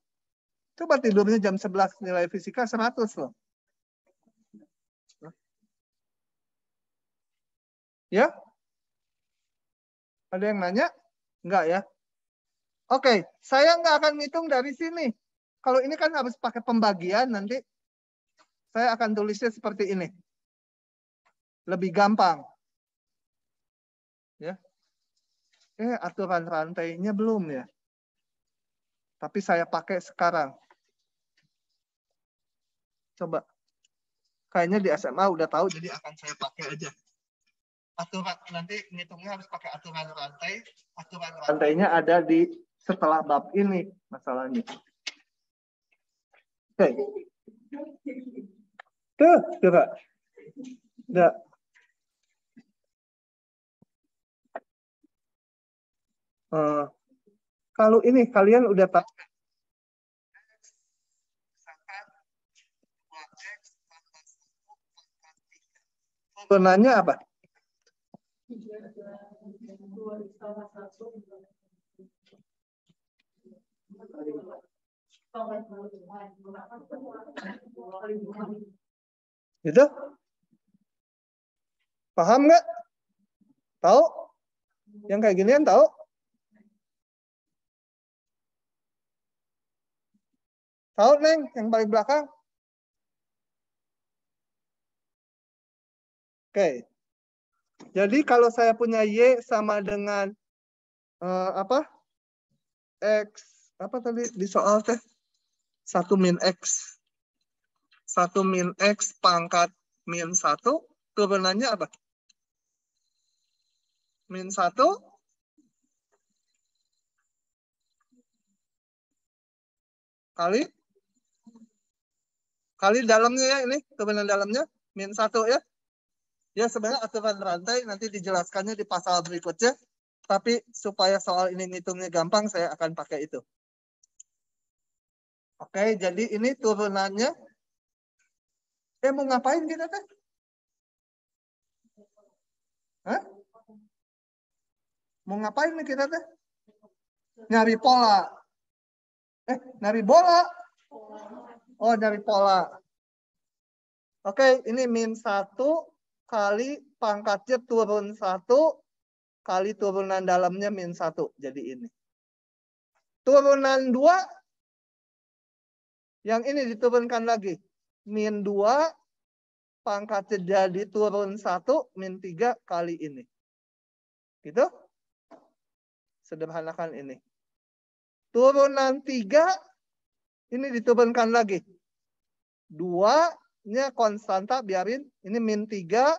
Coba tidurnya jam 11 nilai fisika 100 loh. Ya? Ada yang nanya? Enggak ya? Oke, saya nggak akan ngitung dari sini. Kalau ini kan harus pakai pembagian nanti. Saya akan tulisnya seperti ini. Lebih gampang. Ya. Aturan rantainya belum ya. Tapi saya pakai sekarang. Coba. Kayaknya di SMA udah tahu, jadi akan saya pakai aja. Aturan nanti ngitungnya harus pakai aturan rantai. Aturan rantainya ada di setelah bab ini masalahnya. Oke. Tuh, coba. Udah. Kalau ini kalian udah tahu. Turunannya apa? Itu? Paham nggak? Tahu? Yang kayak ginian tahu? Tahu, Neng? Yang paling belakang? Oke. Jadi kalau saya punya Y sama dengan apa? X. Apa tadi di soal teh? 1 min X. 1 min X pangkat min 1. Turunannya apa? Min 1. Kali dalamnya ya ini. Turunan dalamnya. Min 1 ya. Ya sebenarnya aturan rantai nanti dijelaskannya di pasal berikutnya. Tapi supaya soal ini ngitungnya gampang, saya akan pakai itu. Oke, jadi ini turunannya. Mau ngapain kita teh? Hah? Mau ngapain nih kita teh? Nyari pola. Nyari bola. Oh, nyari pola. Oke, ini min 1 kali pangkatnya turun 1 kali turunan dalamnya min 1. Jadi ini. Turunan 2, yang ini diturunkan lagi. Min 2 pangkatnya jadi turun 1 min 3 kali ini. Gitu? Sederhanakan ini. Turunan 3 ini diturunkan lagi. 2-nya konstanta biarin. Ini min 3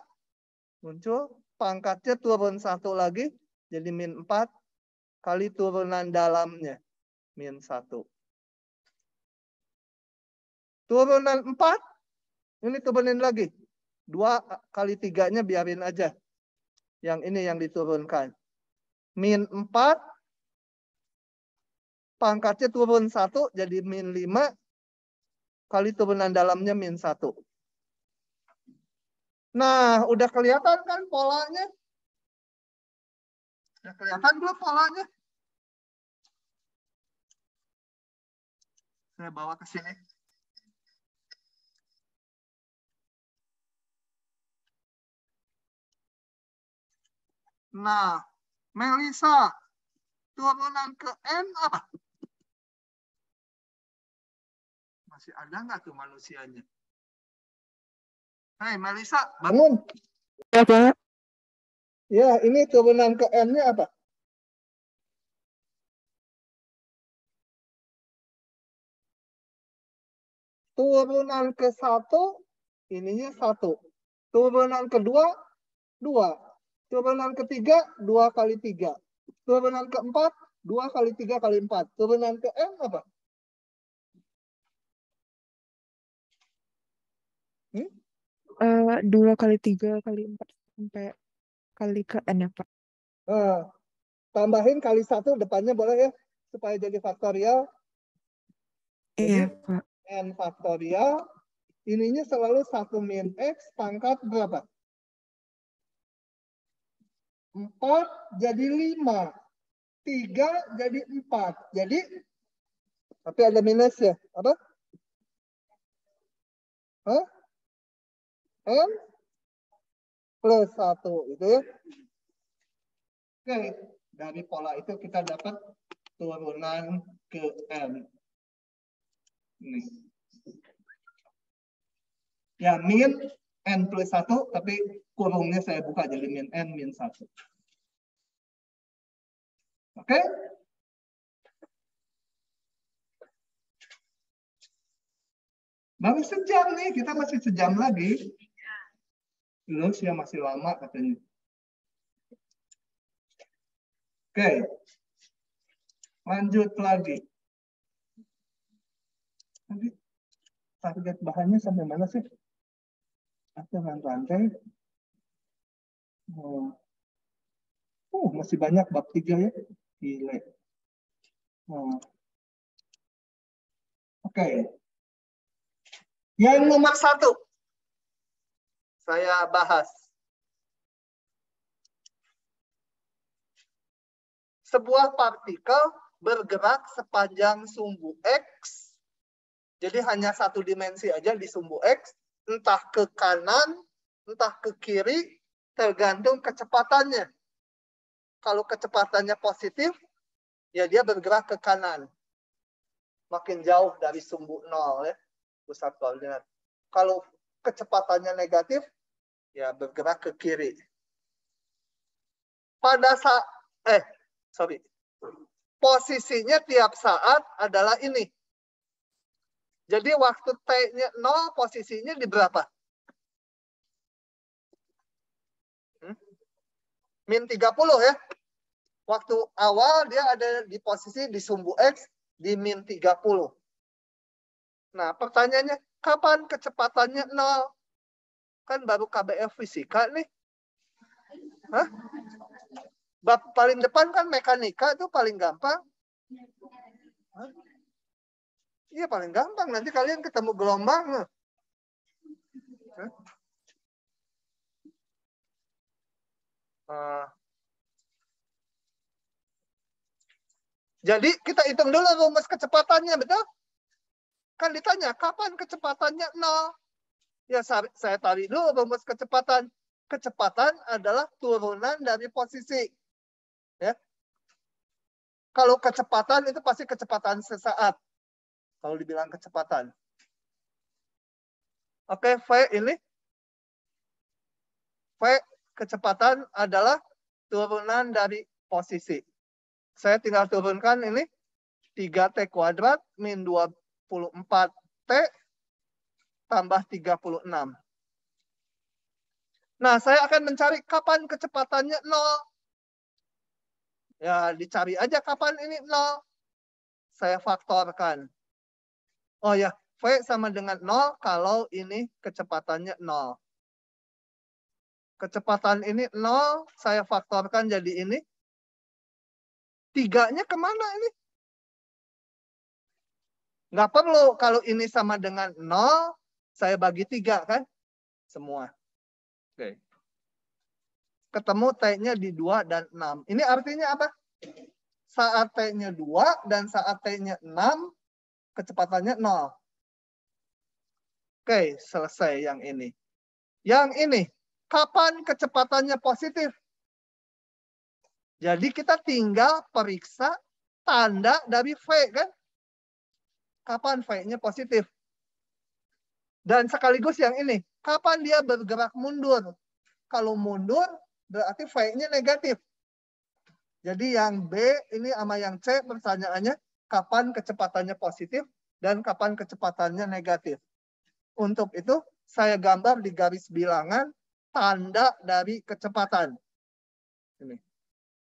muncul. Pangkatnya turun 1 lagi. Jadi min 4 kali turunan dalamnya. Min 1. Turunan 4. Ini turunin lagi. 2 kali 3-nya biarin aja. Yang ini yang diturunkan. Min 4. Pangkatnya turun 1 jadi min 5 kali turunan dalamnya min 1. Nah, udah kelihatan kan polanya? Udah kelihatan belum polanya? Saya bawa ke sini. Nah, Melisa, turunan ke N apa? Masih ada nggak tuh manusianya? Hai, Melisa, bangun. Ya, Pak. Ya, ini turunan ke N-nya apa? Turunan ke 1, ininya 1. Turunan kedua, 2. Turunan ketiga, 2 kali 3. Turunan keempat, 2 kali 3 kali 4. Turunan ke N apa? 2 kali 3 kali 4 sampai kali ke N ya, Pak. Tambahin kali 1 depannya boleh ya, supaya jadi faktorial. Iya, Jadi Pak. N faktorial, ininya selalu 1 min X pangkat berapa? 4 jadi 5. 3 jadi 4. Jadi, tapi ada minus ya. Apa? Hah? N plus 1. Gitu ya. Oke. Dari pola itu kita dapat turunan ke N. Ini. Ya, min N plus 1, tapi kurungnya saya buka jadi min N min 1. Oke? Baru sejam nih, kita masih sejam lagi. Belum sih, masih lama katanya. Oke. Lanjut lagi. Nanti target bahannya sampai mana sih? Dengan rantai. Masih banyak bab 3 ya. Gile. Oke. Yang nomor 1. Saya bahas. Sebuah partikel bergerak sepanjang sumbu X. Jadi hanya satu dimensi aja di sumbu X. Entah ke kanan, entah ke kiri, tergantung kecepatannya. Kalau kecepatannya positif, ya dia bergerak ke kanan. Makin jauh dari sumbu 0 ya, pusat koordinat. Kalau kecepatannya negatif, ya bergerak ke kiri. Pada saat, posisinya tiap saat adalah ini. Jadi waktu T-nya 0, posisinya di berapa? Min 30 ya. Waktu awal dia ada di posisi di sumbu X di min 30. Nah, pertanyaannya, kapan kecepatannya 0? Kan baru KBF fisika nih. Hah? Bab paling depan kan mekanika itu paling gampang. Hah? Iya, paling gampang. Nanti kalian ketemu gelombang. Jadi kita hitung dulu rumus kecepatannya, betul? Kan ditanya, kapan kecepatannya 0? Ya, saya tarik dulu rumus kecepatan. Kecepatan adalah turunan dari posisi. Ya. Kalau kecepatan itu pasti kecepatan sesaat. Kalau dibilang kecepatan. Oke, V ini. V kecepatan adalah turunan dari posisi. Saya tinggal turunkan ini. 3T kuadrat min 24T tambah 36. Nah, saya akan mencari kapan kecepatannya 0. Ya, dicari aja kapan ini 0. Saya faktorkan. Oh ya, V sama dengan 0 kalau ini kecepatannya 0. Kecepatan ini 0, saya faktorkan jadi ini. 3-nya kemana ini? Nggak perlu, kalau ini sama dengan 0, saya bagi 3 kan? Semua. Oke. Ketemu T-nya di 2 dan 6. Ini artinya apa? Saat T-nya 2 dan saat T-nya 6, kecepatannya 0. Oke, selesai yang ini. Yang ini, kapan kecepatannya positif? Jadi kita tinggal periksa tanda dari V kan? Kapan V-nya positif? Dan sekaligus yang ini, kapan dia bergerak mundur? Kalau mundur, berarti V-nya negatif. Jadi yang B ini sama yang C pertanyaannya, kapan kecepatannya positif dan kapan kecepatannya negatif. Untuk itu, saya gambar di garis bilangan tanda dari kecepatan. Ini.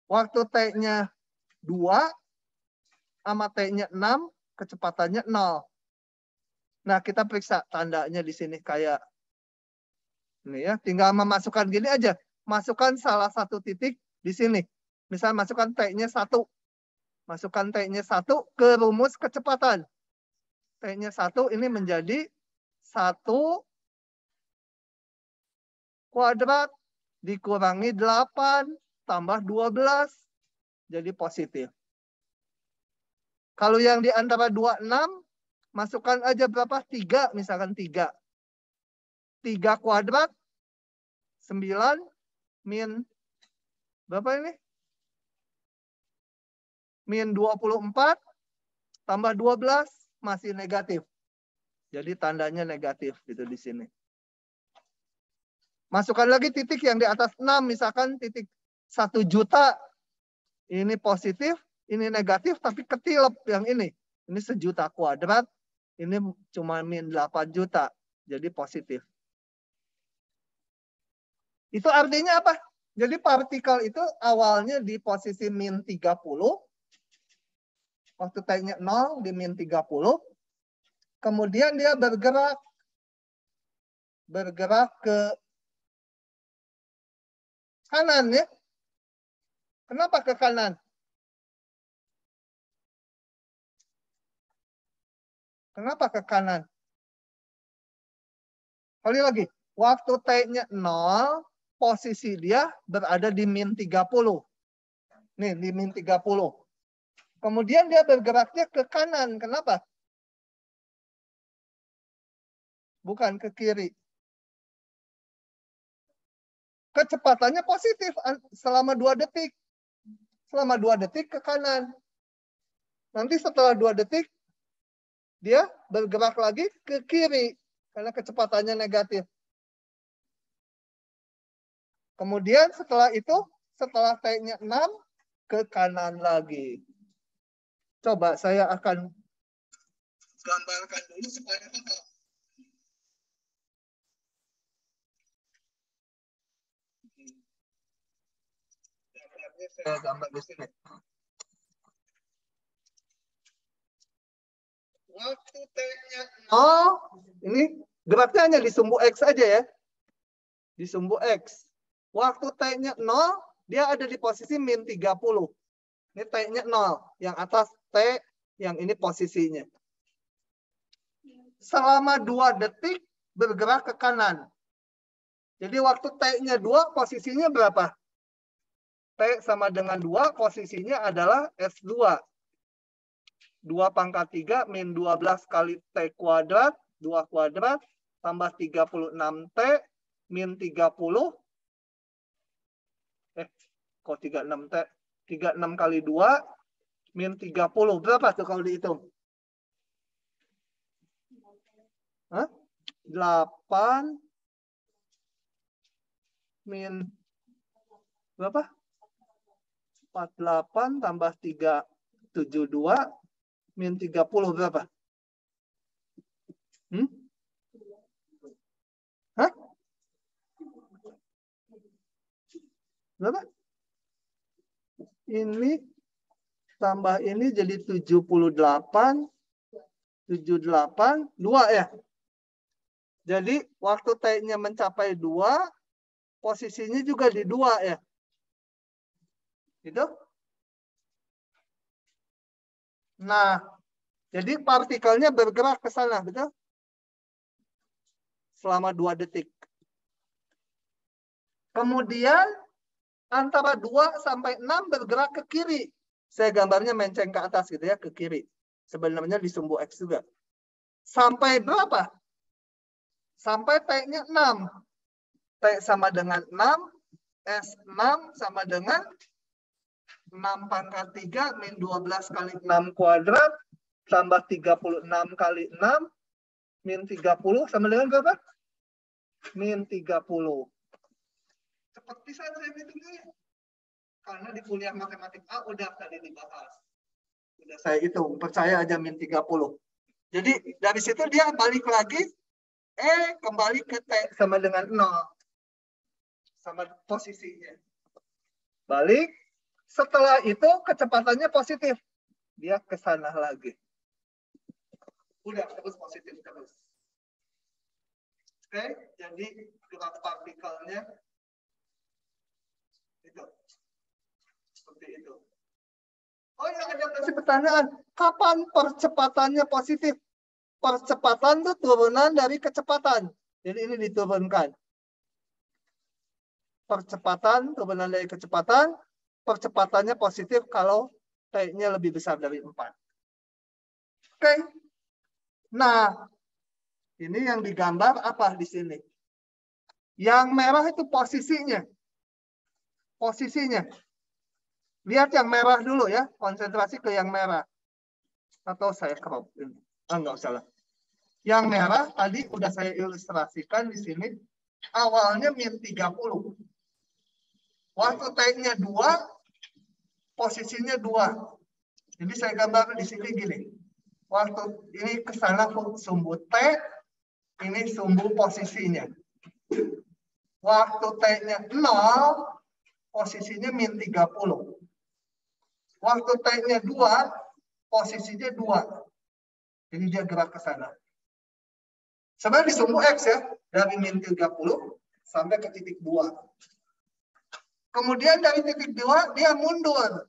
Waktu T-nya 2 sama T-nya 6, kecepatannya 0. Nah, kita periksa tandanya di sini kayak ini ya. Tinggal memasukkan gini aja. Masukkan salah satu titik di sini. Misal masukkan T-nya 1. Masukkan T-nya 1 ke rumus kecepatan. T-nya 1 ini menjadi 1 kuadrat dikurangi 8 tambah 12. Jadi positif. Kalau yang di antara 2, 6, masukkan aja berapa? 3, misalkan 3. 3 kuadrat, 9, min, berapa ini? Min 24, tambah 12, masih negatif. Jadi tandanya negatif gitu di sini. Masukkan lagi titik yang di atas 6, misalkan titik 1 juta. Ini positif, ini negatif, tapi ketilep yang ini. Ini 1 juta kuadrat, ini cuma min 8 juta. Jadi positif. Itu artinya apa? Jadi partikel itu awalnya di posisi min 30. Waktu T-nya 0 di min 30. Kemudian dia bergerak ke kanan ya. Kenapa ke kanan? Kenapa ke kanan? Kali lagi. Waktu T-nya 0, posisi dia berada di min 30. Nih, di min 30. Kemudian dia bergeraknya ke kanan. Kenapa? Bukan ke kiri. Kecepatannya positif selama 2 detik. Selama 2 detik ke kanan. Nanti setelah 2 detik, dia bergerak lagi ke kiri. Karena kecepatannya negatif. Kemudian setelah itu, setelah T-nya 6, ke kanan lagi. Coba saya akan gambarkan dulu supaya paham. Saya gambar di sini. Waktu T-nya 0, ini geraknya hanya di sumbu X aja ya. Di sumbu X. Waktu T-nya 0, dia ada di posisi min 30. Ini T-nya 0. Yang atas T, yang ini posisinya. Selama 2 detik bergerak ke kanan. Jadi waktu T-nya 2, posisinya berapa? T sama dengan 2, posisinya adalah S2. 2 pangkat 3 min 12 kali T kuadrat, 2 kuadrat, tambah 36T, min 30. Kok 36T? 36 kali 2, min 30. Berapa tuh kalau dihitung? Hah? 8 min berapa? 48 tambah 372 min 30 berapa? Hah? Berapa? Ini tambah ini jadi 78 2 ya. Jadi waktu T-nya mencapai 2, posisinya juga di 2 ya. Gitu? Nah, jadi partikelnya bergerak ke sana, betul? Selama 2 detik. Kemudian antara 2 sampai 6 bergerak ke kiri. Saya gambarnya menceng ke atas gitu ya, ke kiri. Sebenarnya di sumbu X juga. Sampai berapa? Sampai T-nya 6. T sama dengan 6. S6 sama dengan 6 pangkat 3 min 12 kali 6 kuadrat tambah 36 kali 6 min 30 sama dengan berapa? Min 30. Cepat bisa saya hitungnya. Karena di kuliah matematik A udah tadi dibahas. Udah saya hitung, percaya aja min 30. Jadi dari situ dia balik lagi, kembali ke T sama dengan 0. sama posisinya. Balik. Setelah itu kecepatannya positif. Dia ke sana lagi. Udah terus positif terus. Oke, jadi gerak partikelnya itu seperti itu. Oh ya, ada kasih pertanyaan, kapan percepatannya positif? Percepatan itu turunan dari kecepatan. Jadi ini diturunkan. Percepatan turunan dari kecepatan, percepatannya positif kalau T-nya lebih besar dari 4. Oke. Nah, ini yang digambar apa di sini? Yang merah itu posisinya. Posisinya. Lihat yang merah dulu ya. Konsentrasi ke yang merah. Atau saya crop ini. Enggak usah lah. Yang merah tadi udah saya ilustrasikan di sini. Awalnya min 30. Waktu T-nya 2, posisinya 2. Jadi saya gambar di sini gini. Waktu ini ke sana sumbu T, ini sumbu posisinya. Waktu T-nya 0, posisinya min 30. Waktu T-nya 2, posisinya 2. Jadi dia gerak ke sana. Sebenarnya di sumbu X ya, dari min 30 sampai ke titik 2. Kemudian dari titik 2, dia mundur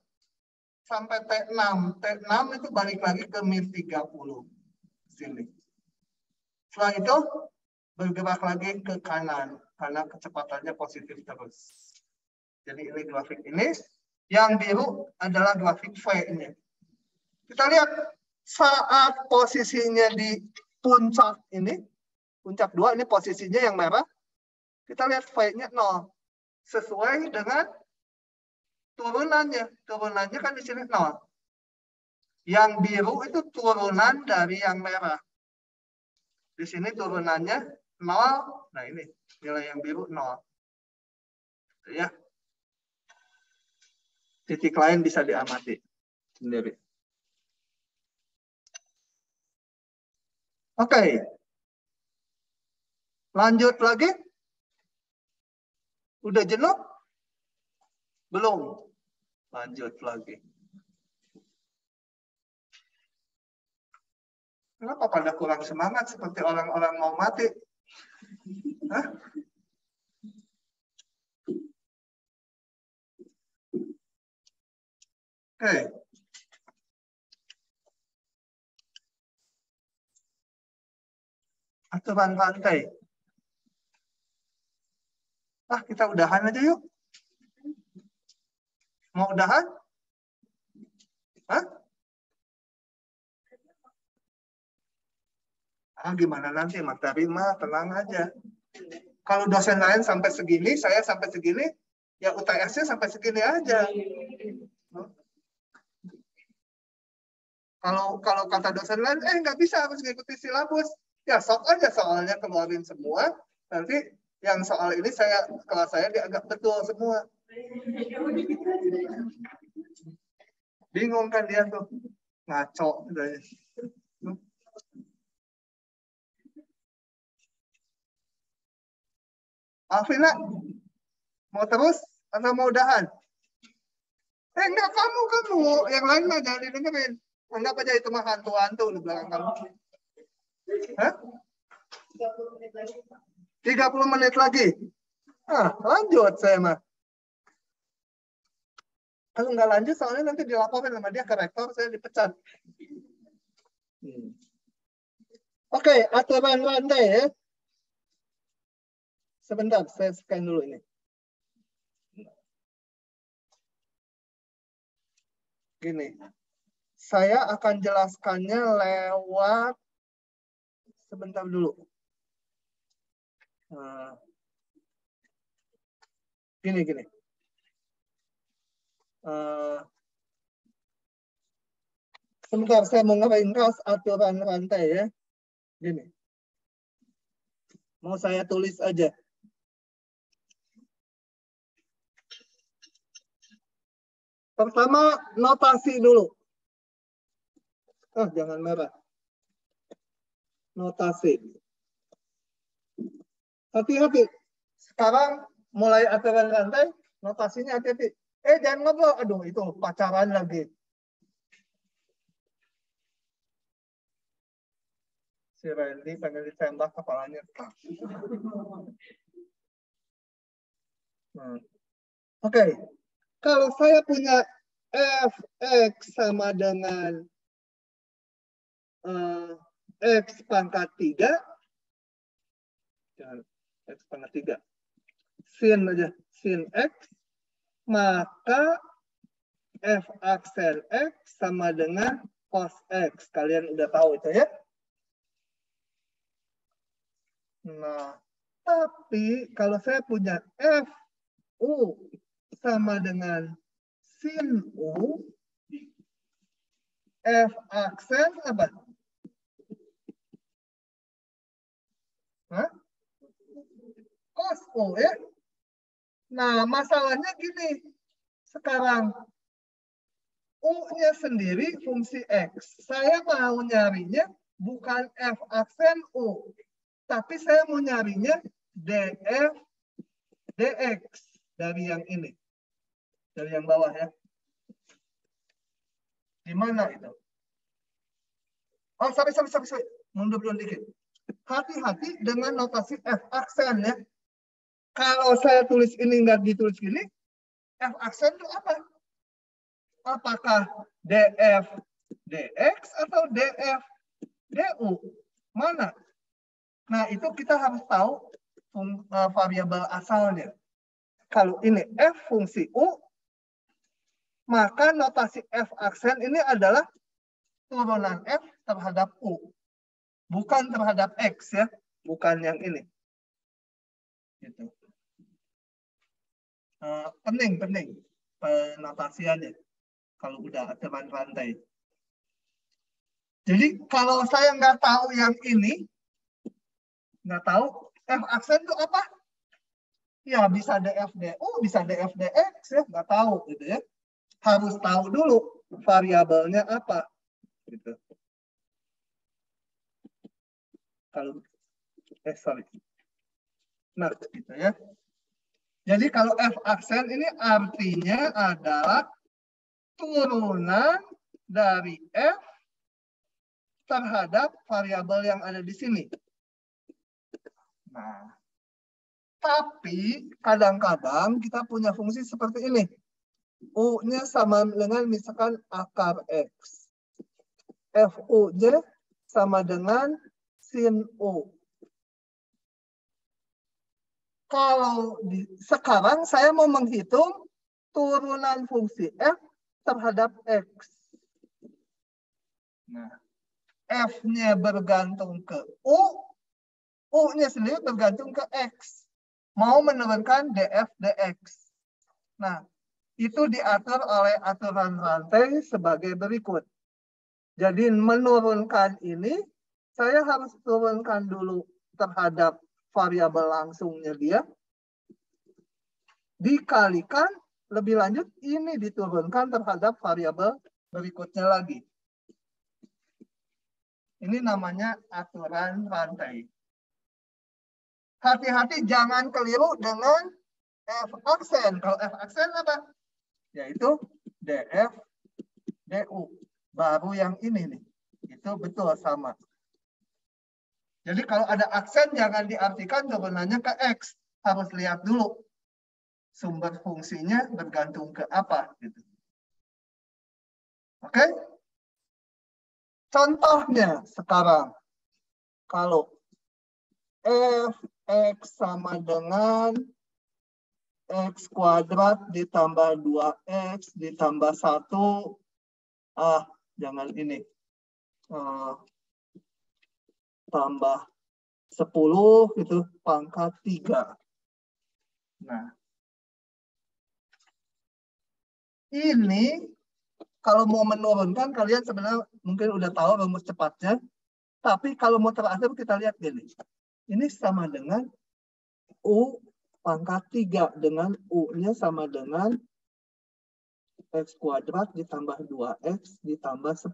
sampai T6. T6 itu balik lagi ke min 30. Sini. Setelah itu, bergerak lagi ke kanan. Karena kecepatannya positif terus. Jadi ini grafik ini. Yang biru adalah grafik V-nya. Kita lihat saat posisinya di puncak ini. Puncak 2 ini posisinya yang merah. Kita lihat V-nya 0. Sesuai dengan turunannya. Turunannya kan di sini 0. Yang biru itu turunan dari yang merah. Di sini turunannya 0. Nah ini nilai yang biru 0. Ya. Titik lain bisa diamati sendiri. Oke. Lanjut lagi. Udah jenuh? Belum. Lanjut lagi. Kenapa pada kurang semangat seperti orang-orang mau mati? Hah? Oke. Aturan rantai. Kita udahan aja yuk. Mau udahan? Hah? Gimana nanti materi mah tenang aja. Kalau dosen lain sampai segini, saya sampai segini, ya UTS-nya sampai segini aja. Kalau kata dosen lain, nggak bisa harus ngikuti silabus. Ya sok aja soalnya keluarin semua. Nanti yang soal ini kelas saya dianggap betul semua. Bingung kan dia tuh, ngaco. Alvina, mau terus atau mau udahan? Enggak, kamu. Yang lain mah jangan didengerin. Anggap aja itu mah hantu-hantu di belakang kamu. Hah? 30 menit lagi. Lanjut saya mah. Kalau nggak lanjut, soalnya nanti dilaporkan sama dia ke rektor, saya dipecat. Oke, aturan rantai ya. Sebentar, saya scan dulu ini. Gini, saya akan jelaskannya lewat, sebentar dulu. Gini. Sebentar, saya mau ngeringkas aturan rantai ya. Gini. Mau saya tulis aja. Pertama, notasi dulu. Jangan merah. Notasi. Hati-hati. Sekarang mulai aturan rantai, notasinya hati-hati. Jangan ngobrol. Aduh, itu pacaran lagi. Si Randy pengen ditembak kepalanya. Nah. Oke. Kalau saya punya fx sama dengan x pangkat 3, jangan x pangkat 3, sin aja, sin x, maka f aksen x sama dengan cos x. Kalian udah tahu itu ya. Nah, tapi kalau saya punya f u sama dengan sin u, f aksen apa? Hah? Cos u ya. Nah, masalahnya gini. Sekarang u-nya sendiri fungsi x. Saya mau nyarinya bukan f aksen u, tapi saya mau nyarinya df dx dari yang ini. Dari yang bawah ya. Di mana itu? Oh, sorry. Mundur dulu dikit. Hati-hati dengan notasi f aksen ya. Kalau saya tulis ini nggak ditulis gini, f aksen itu apa? Apakah df dx atau df du? Mana? Nah, itu kita harus tahu variabel asalnya. Kalau ini f fungsi u, maka notasi f aksen ini adalah turunan f terhadap u. Bukan terhadap x ya. Bukan yang ini. Gitu. Penting penotasiannya. Kalau udah aturan rantai. Jadi kalau saya nggak tahu yang ini, nggak tahu f aksen itu apa? Ya bisa df du, bisa df dx ya, nggak tahu gitu ya. Harus tahu dulu variabelnya apa. Gitu. Kalau nah gitu ya. Jadi kalau f aksen ini artinya adalah turunan dari f terhadap variabel yang ada di sini. Nah, tapi kadang-kadang kita punya fungsi seperti ini. U-nya sama dengan misalkan akar X. Fu-nya sama dengan sin U. Kalau sekarang saya mau menghitung turunan fungsi F terhadap X. Nah, F-nya bergantung ke U, U-nya sendiri bergantung ke X. Mau menurunkan df dx. Nah, itu diatur oleh aturan rantai sebagai berikut. Jadi menurunkan ini, saya harus turunkan dulu terhadap variabel langsungnya dia. Dikalikan, lebih lanjut, ini diturunkan terhadap variabel berikutnya lagi. Ini namanya aturan rantai. Hati-hati jangan keliru dengan f aksen. Kalau f aksen apa? Yaitu df du. Baru yang ini nih. Itu betul sama. Jadi kalau ada aksen jangan diartikan turunannya ke x. Harus lihat dulu. Sumber fungsinya bergantung ke apa. Gitu. Oke? Contohnya sekarang. Kalau f(x) sama dengan x kuadrat ditambah 2x ditambah 1. Jangan ini. Tambah 10 itu pangkat 3. Nah. Ini kalau mau menurunkan kalian sebenarnya mungkin udah tahu rumus cepatnya. Tapi kalau mau terakhir kita lihat gini. Ini sama dengan U pangkat 3 dengan U-nya sama dengan x kuadrat ditambah 2x ditambah 10.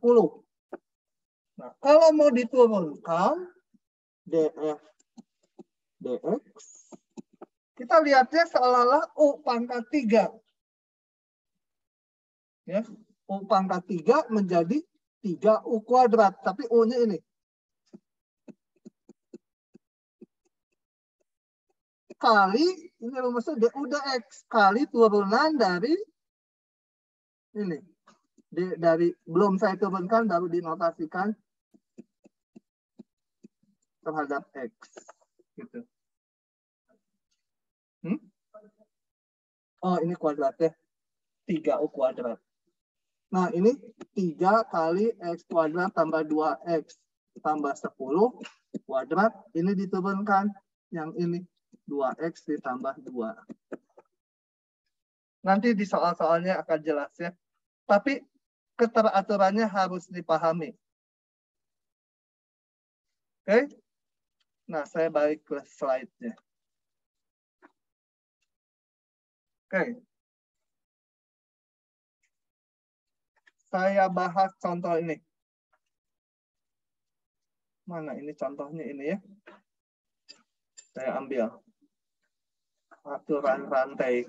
Nah, kalau mau diturunkan df dx, kita lihatnya seolah-olah U pangkat 3. Ya, U pangkat 3 menjadi 3U kuadrat. Tapi U-nya ini. Kali, ini rumusnya DU dx. Kali turunan dari ini. Dari belum saya turunkan, baru dinotasikan terhadap X. Gitu. Oh, ini kuadratnya 3U kuadrat. Nah, ini 3 kali X kuadrat tambah 2X tambah 10 kuadrat. Ini diturunkan. Yang ini 2X ditambah 2. Nanti di soal-soalnya akan jelas ya. Tapi keteraturannya harus dipahami. Oke? Nah, saya balik ke slide-nya. Oke. Saya bahas contoh ini. Mana ini contohnya ini ya? Saya ambil aturan rantai.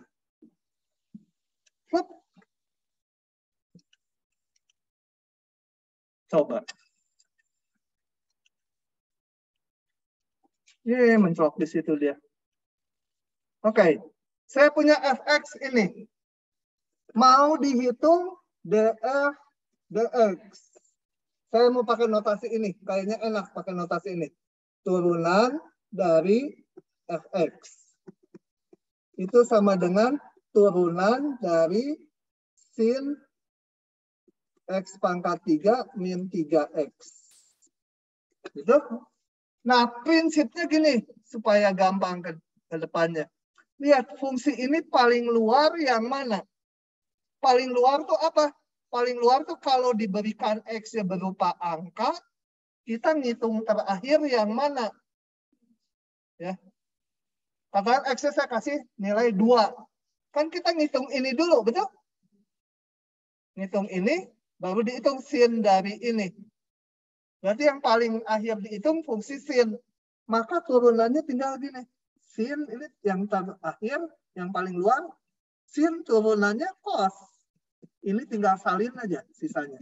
Coba. Ini mencolok di situ dia. Oke. Saya punya fx ini. Mau dihitung df dx. Saya mau pakai notasi ini. Kayaknya enak pakai notasi ini. Turunan dari fx. Itu sama dengan turunan dari sin x pangkat 3 min 3x. Gitu? Nah, prinsipnya gini. Supaya gampang ke depannya. Lihat, fungsi ini paling luar yang mana? Paling luar tuh apa? Paling luar tuh kalau diberikan X-nya berupa angka, kita ngitung terakhir yang mana? Ya. Katakan X-nya saya kasih nilai 2. Kan kita ngitung ini dulu, betul? Ngitung ini, baru dihitung sin dari ini. Berarti yang paling akhir dihitung fungsi sin. Maka turunannya tinggal gini. Sin ini yang terakhir, yang paling luar. Sin turunannya cos. Ini tinggal salin aja sisanya.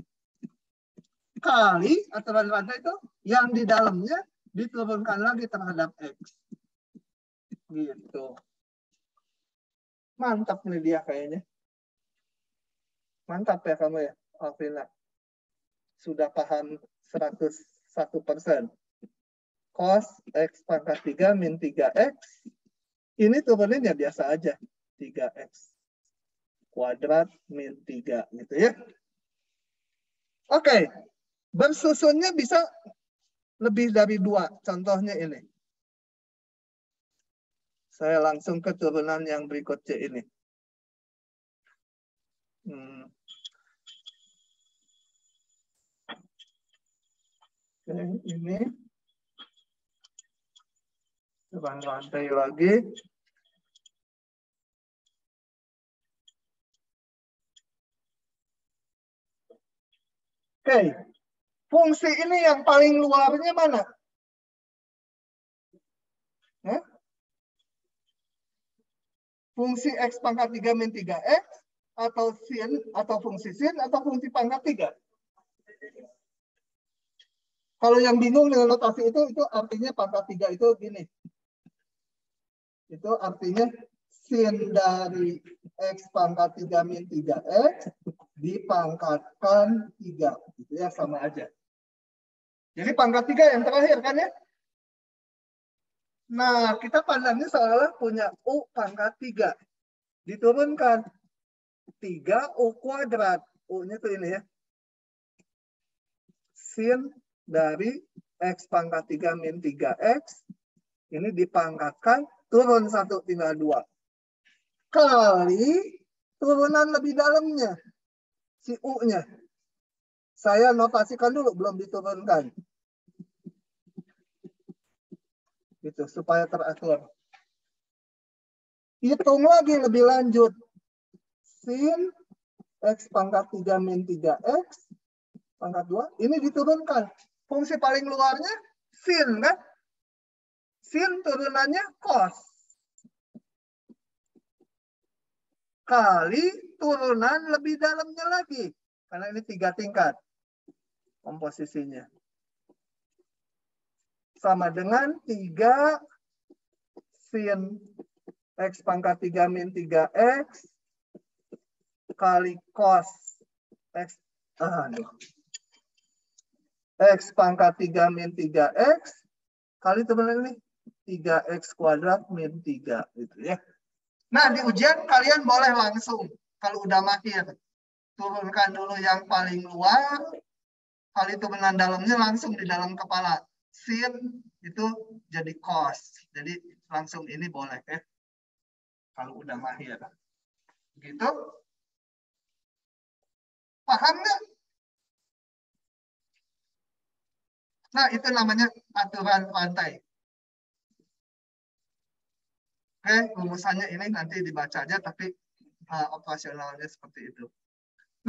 Kali aturan rantai itu yang di dalamnya diturunkan lagi terhadap X. Gitu. Mantap nih dia kayaknya. Mantap ya kamu ya, Alvina. Sudah paham 101%. Cos X pangkat 3 min 3X. Ini turuninnya biasa aja. 3X kuadrat min 3 gitu ya. Oke. Bersusunnya bisa lebih dari 2. Contohnya ini. Saya langsung ke turunan yang berikutnya ini. Oke, ini. Coba rantai lagi. Oke, fungsi ini yang paling luarnya mana? Fungsi X pangkat 3 min 3X, atau sin, atau fungsi sin, atau fungsi pangkat 3? Kalau yang bingung dengan notasi itu artinya pangkat 3 itu gini. Itu artinya sin dari X pangkat 3 min 3X dipangkatkan 3. Gitu ya, sama aja. Jadi pangkat 3 yang terakhir kan ya? Nah, kita pandangnya seolah punya U pangkat 3. Diturunkan 3U kuadrat. U-nya tuh ini ya. Sin dari X pangkat 3 min 3X. Ini dipangkatkan, turun 1 tinggal 2. Kali turunan lebih dalamnya. Si U-nya. Saya notasikan dulu, belum diturunkan. Gitu, supaya teratur. Hitung lagi lebih lanjut. Sin X pangkat 3 min 3X pangkat 2. Ini diturunkan. Fungsi paling luarnya sin kan? Sin turunannya cos. kali turunan lebih dalamnya lagi. Karena ini 3 tingkat komposisinya. Sama dengan 3 sin X pangkat 3 min 3X kali cos X. X pangkat 3 min 3X kali teman-teman ini 3X kuadrat min 3. Gitu ya. Nah, di ujian kalian boleh langsung. Kalau udah mahir. Turunkan dulu yang paling luar. Kali turunan dalamnya langsung di dalam kepala. Sin itu jadi cos. Jadi langsung ini boleh ya. Kalau udah mahir. Gitu. Paham nggak? Nah, itu namanya aturan rantai. Oke, rumusannya ini nanti dibaca aja, tapi operasionalnya seperti itu.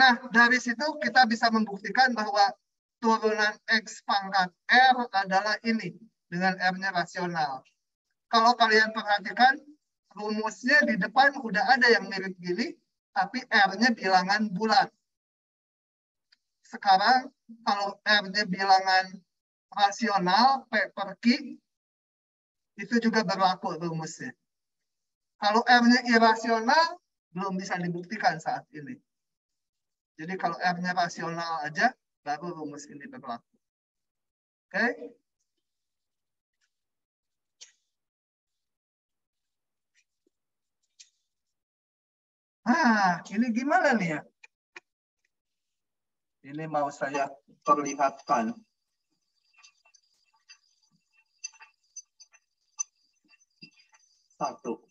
Nah, dari situ kita bisa membuktikan bahwa turunan X pangkat R adalah ini, dengan R-nya rasional. Kalau kalian perhatikan, rumusnya di depan udah ada yang mirip gini, tapi R-nya bilangan bulat. Sekarang, kalau R-nya bilangan rasional, P per Q, itu juga berlaku rumusnya. Kalau R-nya irasional, belum bisa dibuktikan saat ini. Jadi kalau R-nya rasional aja, baru rumus ini berlaku. Oke? Nah, ini gimana nih ya? Ini mau saya perlihatkan. Satu.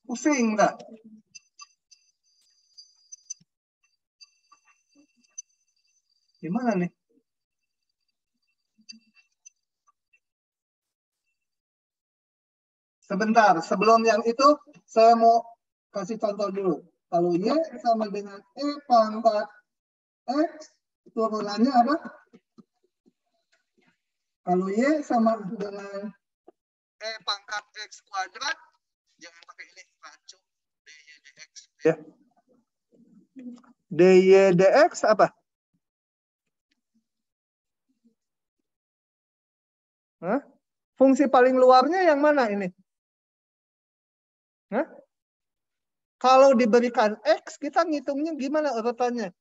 Pusing nggak? Gimana nih? Sebentar, sebelum yang itu, saya mau kasih contoh dulu. Kalau Y sama dengan E pangkat X, turunannya apa? Kalau Y sama dengan E pangkat X kuadrat, jangan pakai ini, rancu, DY dx. Ya. DY dx apa? Hah? Fungsi paling luarnya yang mana ini? Hah? Kalau diberikan X, kita ngitungnya gimana urutannya?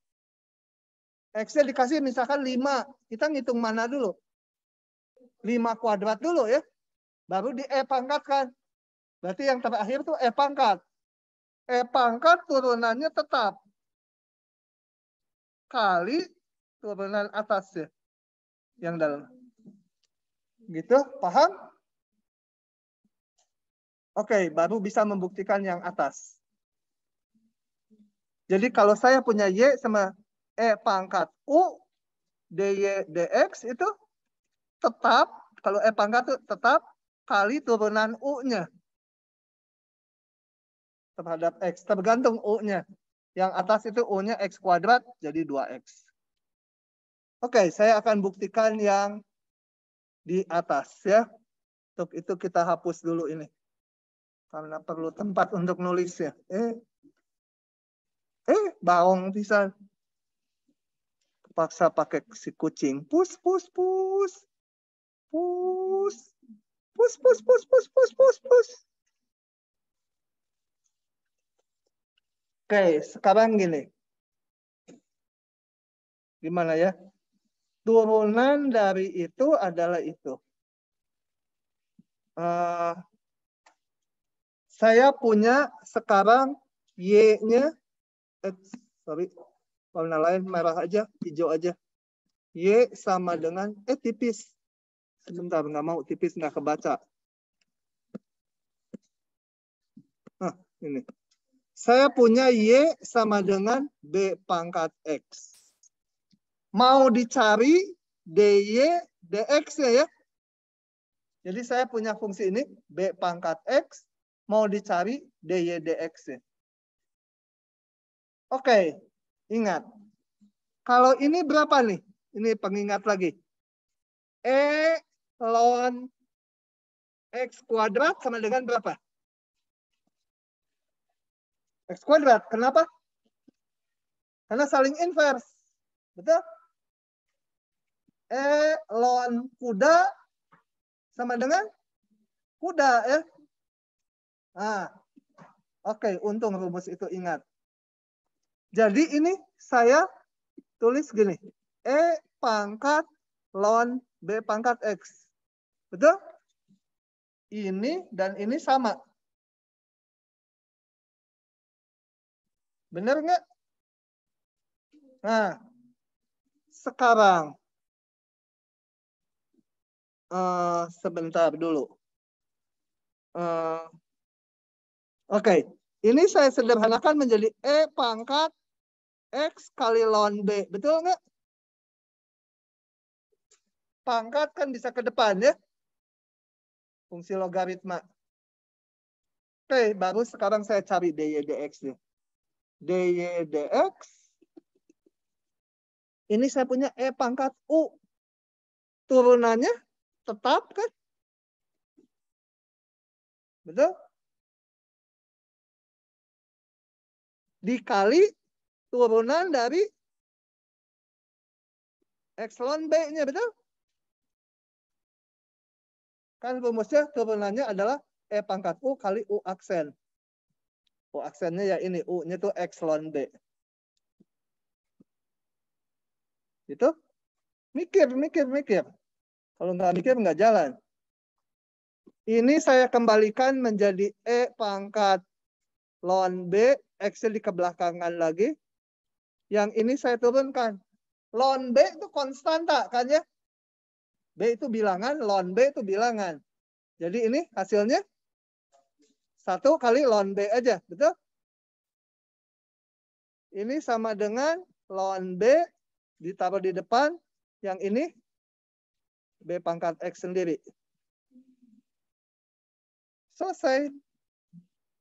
X-nya dikasih misalkan 5. Kita ngitung mana dulu? 5 kuadrat dulu ya. Baru di E pangkat kan. Berarti yang terakhir tuh E pangkat. E pangkat turunannya tetap. Kali turunan atasnya. Yang dalam. Gitu, paham? Oke, baru bisa membuktikan yang atas. Jadi kalau saya punya Y sama E pangkat U, DY dx itu tetap, kalau E pangkat itu tetap kali turunan U-nya. Terhadap X, tergantung U-nya. Yang atas itu U-nya X kuadrat, jadi 2X. Oke, saya akan buktikan yang di atas ya. Untuk itu kita hapus dulu ini. Karena perlu tempat untuk nulisnya. Baong bisa. Paksa pakai si kucing. Pus. Oke, sekarang gini. Gimana ya? Turunan dari itu adalah itu. Saya punya sekarang Y-nya, warna lain merah aja, hijau aja. Y sama dengan, tipis. Sebentar, nggak mau tipis, nggak kebaca. Nah, ini. Saya punya Y sama dengan B pangkat X. Mau dicari DY dx-nya ya. Jadi saya punya fungsi ini, B pangkat X, mau dicari DY dx-nya. Oke, ingat. Kalau ini berapa nih? Ini pengingat lagi. E ln X kuadrat sama dengan berapa? X kuadrat. Kenapa? Karena saling inverse. Betul? Ln kuda sama dengan kuda ya. Nah, oke, untung rumus itu ingat. Jadi ini saya tulis gini. E pangkat ln B pangkat X. Betul? Ini dan ini sama. Benar nggak? Nah, sekarang sebentar dulu. Oke, ini saya sederhanakan menjadi E pangkat X kali ln B. Betul nggak? Pangkat kan bisa ke depan ya. Fungsi logaritma. Oke, baru sekarang saya cari dy dx nih. Dy dx. Ini saya punya E pangkat U. Turunannya tetap kan? Betul? Dikali turunan dari X ln B-nya, betul? Kan rumusnya turunannya adalah E pangkat U kali U aksen. U aksennya ya ini, U-nya tuh X ln B. Itu? Mikir. Kalau nggak mikir, nggak jalan. Ini saya kembalikan menjadi E pangkat ln B, X-nya dikebelakangan lagi. Yang ini saya turunkan. Ln B itu konstanta kan ya? B itu bilangan, ln B itu bilangan. Jadi ini hasilnya 1 kali ln B aja, betul? Ini sama dengan ln B ditaruh di depan, yang ini B pangkat X sendiri. Selesai.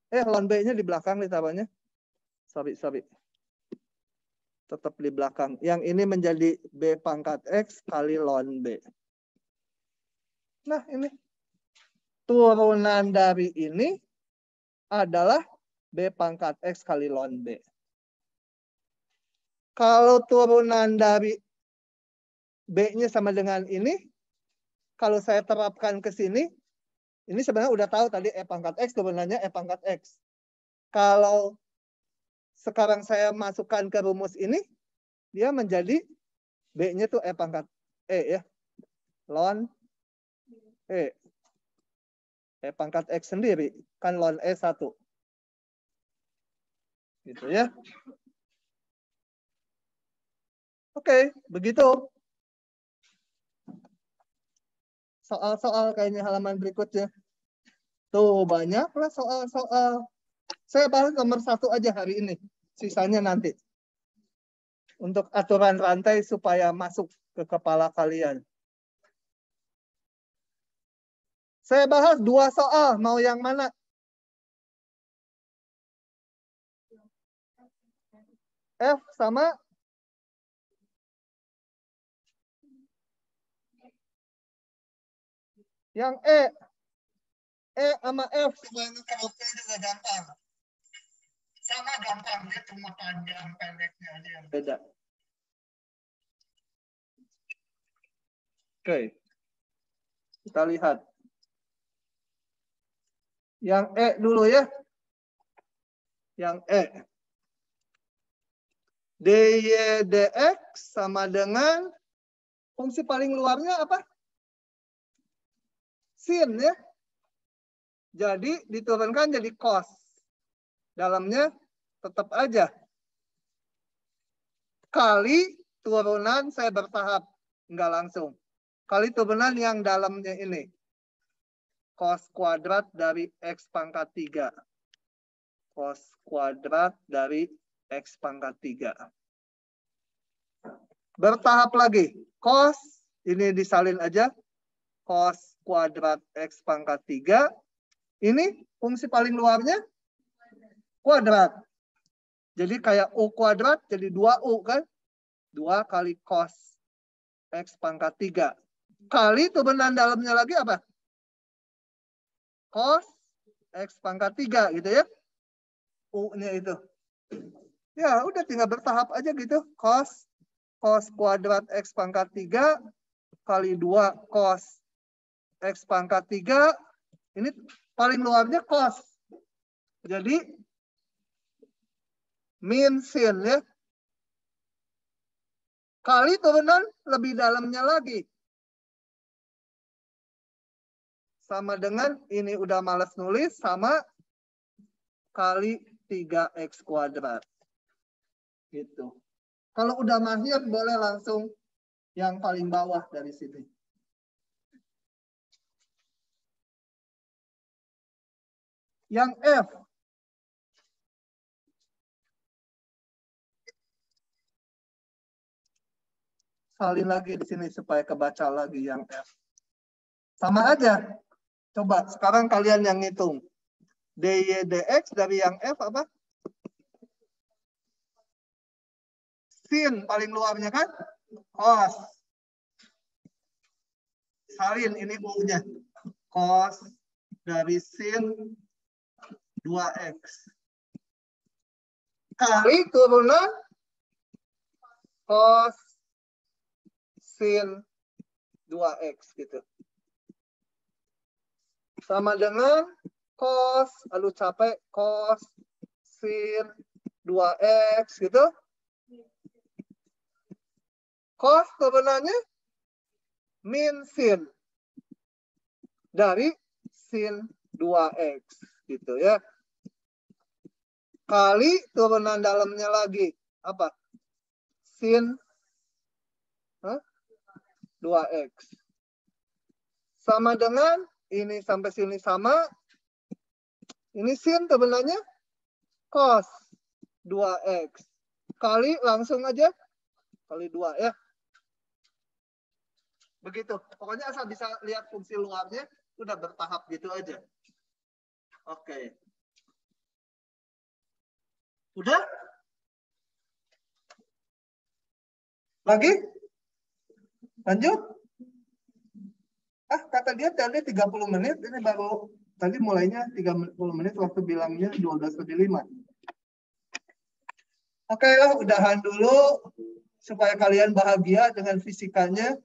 Ln B-nya di belakang ditaruhnya. Sorry. Tetap di belakang. Yang ini menjadi B pangkat X kali ln B. Nah, ini. Turunan dari ini adalah B pangkat X kali ln B. Kalau turunan dari B-nya sama dengan ini, kalau saya terapkan ke sini, ini sebenarnya udah tahu tadi E pangkat X, turunannya E pangkat X. Kalau sekarang saya masukkan ke rumus ini, dia menjadi B-nya tuh E pangkat E ya. Ln E. E pangkat X sendiri. Kan ln E 1. Gitu ya. Oke, begitu. Soal-soal kayaknya halaman berikutnya. Tuh, banyaklah soal-soal. Saya bahas nomor 1 aja hari ini. Sisanya nanti. Untuk aturan rantai supaya masuk ke kepala kalian. Saya bahas 2 soal. Mau yang mana? F sama yang E. E sama F. Kalau P juga gampang. Sama gampang. Dia cuma panjang pendeknya aja yang beda. Oke. Kita lihat. Yang E dulu ya. Yang E. Dy dx sama dengan fungsi paling luarnya apa? Sin ya. Jadi diturunkan jadi cos. Dalamnya tetap aja. Kali turunan saya bertahap. Enggak langsung. Kali turunan yang dalamnya ini. Cos kuadrat dari X pangkat 3. Cos kuadrat dari X pangkat 3. Bertahap lagi. Cos, ini disalin aja. Cos kuadrat X pangkat 3. Ini fungsi paling luarnya kuadrat. Jadi kayak U kuadrat jadi 2U kan. 2 kali cos X pangkat 3. Kali turunan dalamnya lagi apa? Cos X pangkat 3 gitu ya. U-nya itu. Ya, udah tinggal bertahap aja gitu. Cos kuadrat X pangkat 3 kali 2 cos X pangkat 3. Ini paling luarnya cos. Jadi, min sin ya. Kali turunan lebih dalamnya lagi. Sama dengan, ini udah malas nulis, sama kali 3X kuadrat. Gitu. Kalau udah mahir, boleh langsung yang paling bawah dari sini. Yang F. Salin lagi di sini supaya kebaca lagi yang F. Sama aja. Coba sekarang kalian yang ngitung. DY DX dari yang F apa? Sin paling luarnya kan? Cos. Salin ini U-nya. Cos dari sin 2X. Kali turunan cos sin 2X gitu. Sama dengan cos, lalu capek cos sin 2X gitu. Cos turunannya min sin dari sin 2X gitu ya. Kali turunan dalamnya lagi apa? Sin 2X. Sama dengan ini sampai sini sama. Ini sin sebenarnya cos 2X. Kali langsung aja kali 2 ya. Begitu. Pokoknya asal bisa lihat fungsi luarnya, udah bertahap gitu aja. Oke. Udah? Lagi? Lanjut? Kata dia tadi 30 menit, ini baru tadi mulainya 30 menit waktu bilangnya 12:05. Oke lah, udahan dulu supaya kalian bahagia dengan fisikanya.